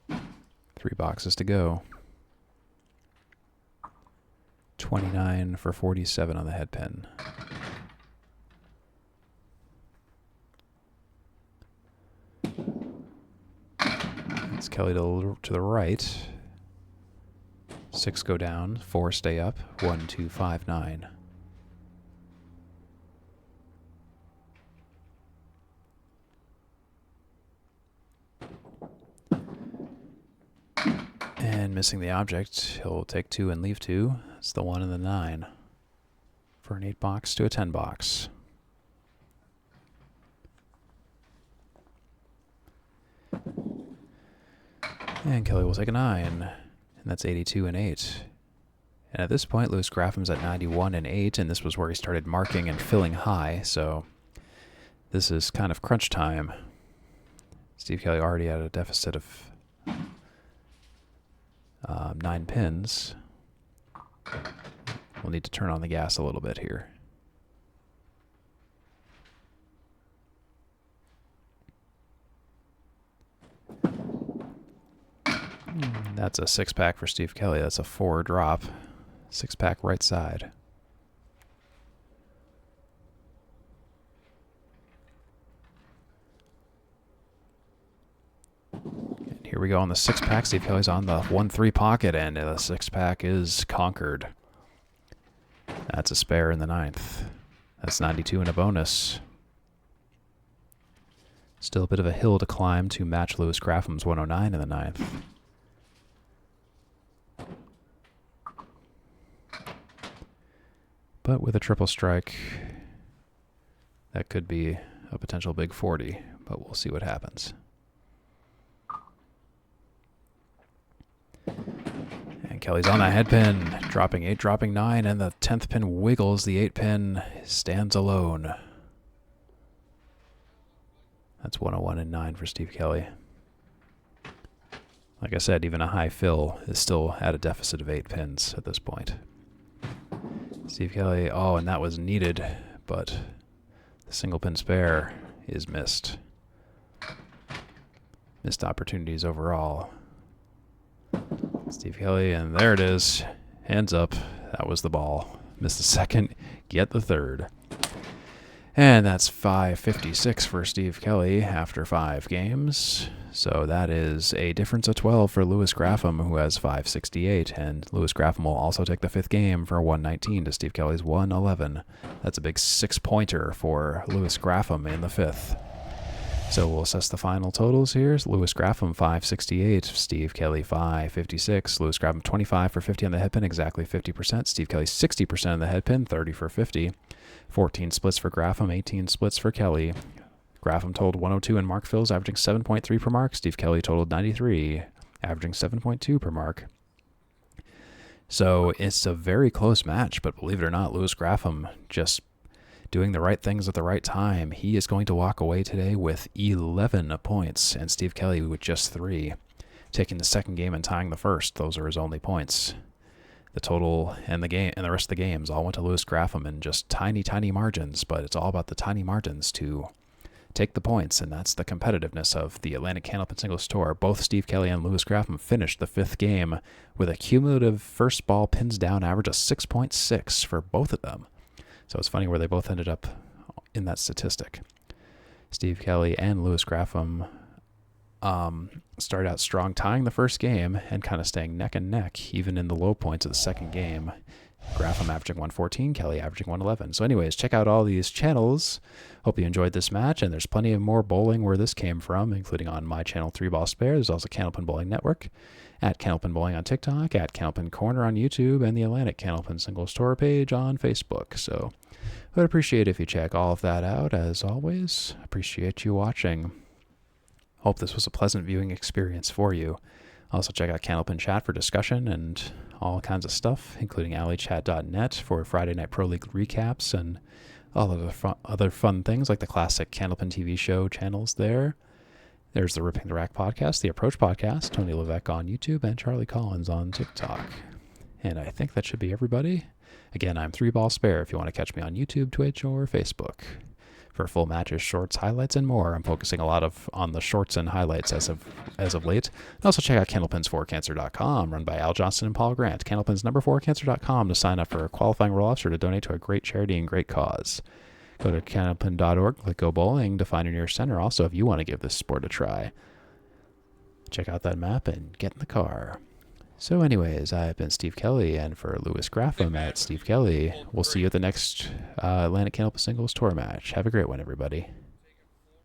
3 boxes to go. 29 for 47 on the head pin. It's Kelly to the right. 6 go down, 4 stay up. 1, 2, 5, 9. And missing the object, he'll take 2 and leave 2. It's the 1 and the 9 for an 8 box to a 10 box. And Kelly will take a 9, and that's 82 and 8. And at this point, Louis Graffam's at 91 and 8, and this was where he started marking and filling high, so this is kind of crunch time. Steve Kelly already had a deficit of 9 pins. We'll need to turn on the gas a little bit here. That's a 6-pack for Steve Kelly. That's a 4 drop. 6-pack right side. And here we go on the 6-pack. Steve Kelly's on the 1-3 pocket, and the 6-pack is conquered. That's a spare in the 9th. That's 92 and a bonus. Still a bit of a hill to climb to match Louis Graffam's 109 in the 9th. But with a triple strike, that could be a potential big 40, but we'll see what happens. And Kelly's on that head pin, dropping 8, dropping 9, and the 10th pin wiggles. The 8 pin stands alone. That's 101 and 9 for Steve Kelly. Like I said, even a high fill is still at a deficit of 8 pins at this point. Steve Kelly, oh, and that was needed, but the single pin spare is missed. Missed opportunities overall. Steve Kelly, and there it is. Hands up. That was the ball. Missed the second, get the third. And that's 556 for Steve Kelly after 5 games. So that is a difference of 12 for Louis Graffam, who has 568. And Louis Graffam will also take the 5th game for 119 to Steve Kelly's 111. That's a big 6-pointer for Louis Graffam in the 5th. So we'll assess the final totals here. Louis Graffam 568, Steve Kelly 556. Louis Graffam 25 for 50 on the head pin, exactly 50%. Steve Kelly 60% on the head pin, 30 for 50. 14 splits for Graffam, 18 splits for Kelly. Graffam totaled 102 in mark fills, averaging 7.3 per mark. Steve Kelly totaled 93, averaging 7.2 per mark. So it's a very close match, but believe it or not, Louis Graffam just doing the right things at the right time. He is going to walk away today with 11 points, and Steve Kelly with just 3, taking the second game and tying the first. Those are his only points. The total and the game and the rest of the games all went to Louis Graffam in just tiny, tiny margins, but it's all about the tiny margins to take the points, and that's the competitiveness of the Atlantic Candlepin Singles Tour. Both Steve Kelly and Louis Graffam finished the 5th game with a cumulative first ball pins down average of 6.6 for both of them. So it's funny where they both ended up in that statistic. Steve Kelly and Louis Graffam started out strong, tying the first game and kind of staying neck and neck, even in the low points of the second game. Graffam averaging 114, Kelly averaging 111. So anyways, check out all these channels. Hope you enjoyed this match, and there's plenty of more bowling where this came from, including on my channel, 3 Ball Spare. There's also Candlepin Bowling Network, at Candlepin Bowling on TikTok, at Candlepin Corner on YouTube, and the Atlantic Candlepin Singles Tour page on Facebook. So I would appreciate if you check all of that out. As always, appreciate you watching. Hope this was a pleasant viewing experience for you. Also check out Candlepin Chat for discussion and all kinds of stuff, including alleychat.net for Friday Night Pro League recaps and all of the other fun things like the classic Candlepin TV show channels there. There's the Ripping the Rack podcast, the Approach podcast, Tony Levesque on YouTube, and Charlie Collins on TikTok. And I think that should be everybody. Again, I'm 3 Ball Spare if you want to catch me on YouTube, Twitch, or Facebook. for full matches, shorts, highlights, and more. I'm focusing a lot on the shorts and highlights as of late. And also check out candlepins4cancer.com, run by Al Johnson and Paul Grant. Candlepins number 4cancer.com to sign up for qualifying roll-offs or to donate to a great charity and great cause. Go to candlepin.org, click Go Bowling to find your nearest center. Also, if you want to give this sport a try, check out that map and get in the car. So anyways, I've been Steve Kelly, and for Louis Graffam at Steve Kelly, we'll see you at the next Atlantic Candlepin Singles Tour match. Have a great one, everybody.